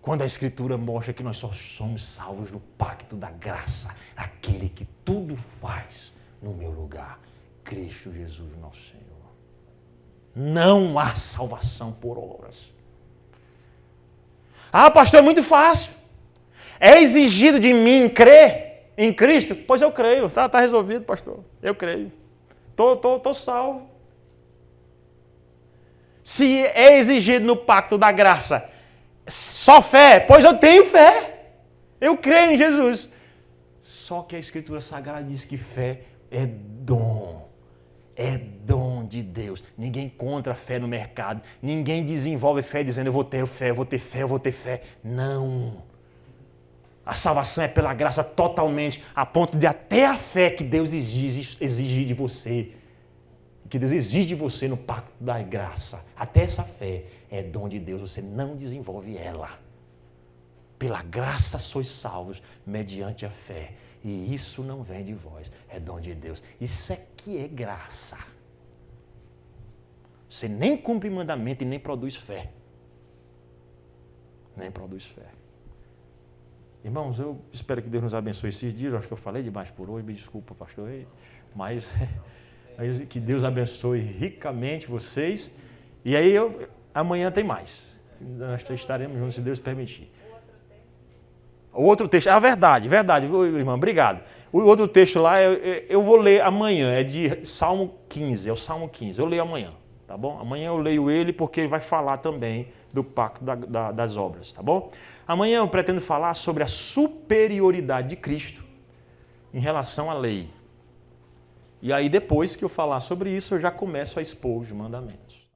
Quando a Escritura mostra que nós só somos salvos no pacto da graça, aquele que tudo faz no meu lugar, Cristo Jesus nosso Senhor. Não há salvação por obras. Ah, pastor, é muito fácil. É exigido de mim crer em Cristo? Pois eu creio. Tá resolvido, pastor. Eu creio. Tô salvo. Se é exigido no pacto da graça só fé, pois eu tenho fé. Eu creio em Jesus. Só que a Escritura Sagrada diz que fé é dom. É dom de Deus. Ninguém encontra fé no mercado. Ninguém desenvolve fé dizendo eu vou ter fé, eu vou ter fé, eu vou ter fé. Não. A salvação é pela graça totalmente, a ponto de até a fé que Deus exige de você, que Deus exige de você no pacto da graça, até essa fé é dom de Deus, você não desenvolve ela. Pela graça sois salvos, mediante a fé. E isso não vem de vós, é dom de Deus. Isso aqui é graça. Você nem cumpre mandamento e nem produz fé. Nem produz fé. Irmãos, eu espero que Deus nos abençoe esses dias. Eu acho que eu falei demais por hoje, me desculpa, pastor, mas que Deus abençoe ricamente vocês. E aí, amanhã tem mais. Nós estaremos juntos, se Deus permitir. O outro texto, verdade, irmão, obrigado. O outro texto lá, eu vou ler amanhã, é de Salmo 15, é o Salmo 15, eu leio amanhã, tá bom? Amanhã eu leio ele porque ele vai falar também do pacto das obras, tá bom? Amanhã eu pretendo falar sobre a superioridade de Cristo em relação à lei. E aí depois que eu falar sobre isso, eu já começo a expor os mandamentos.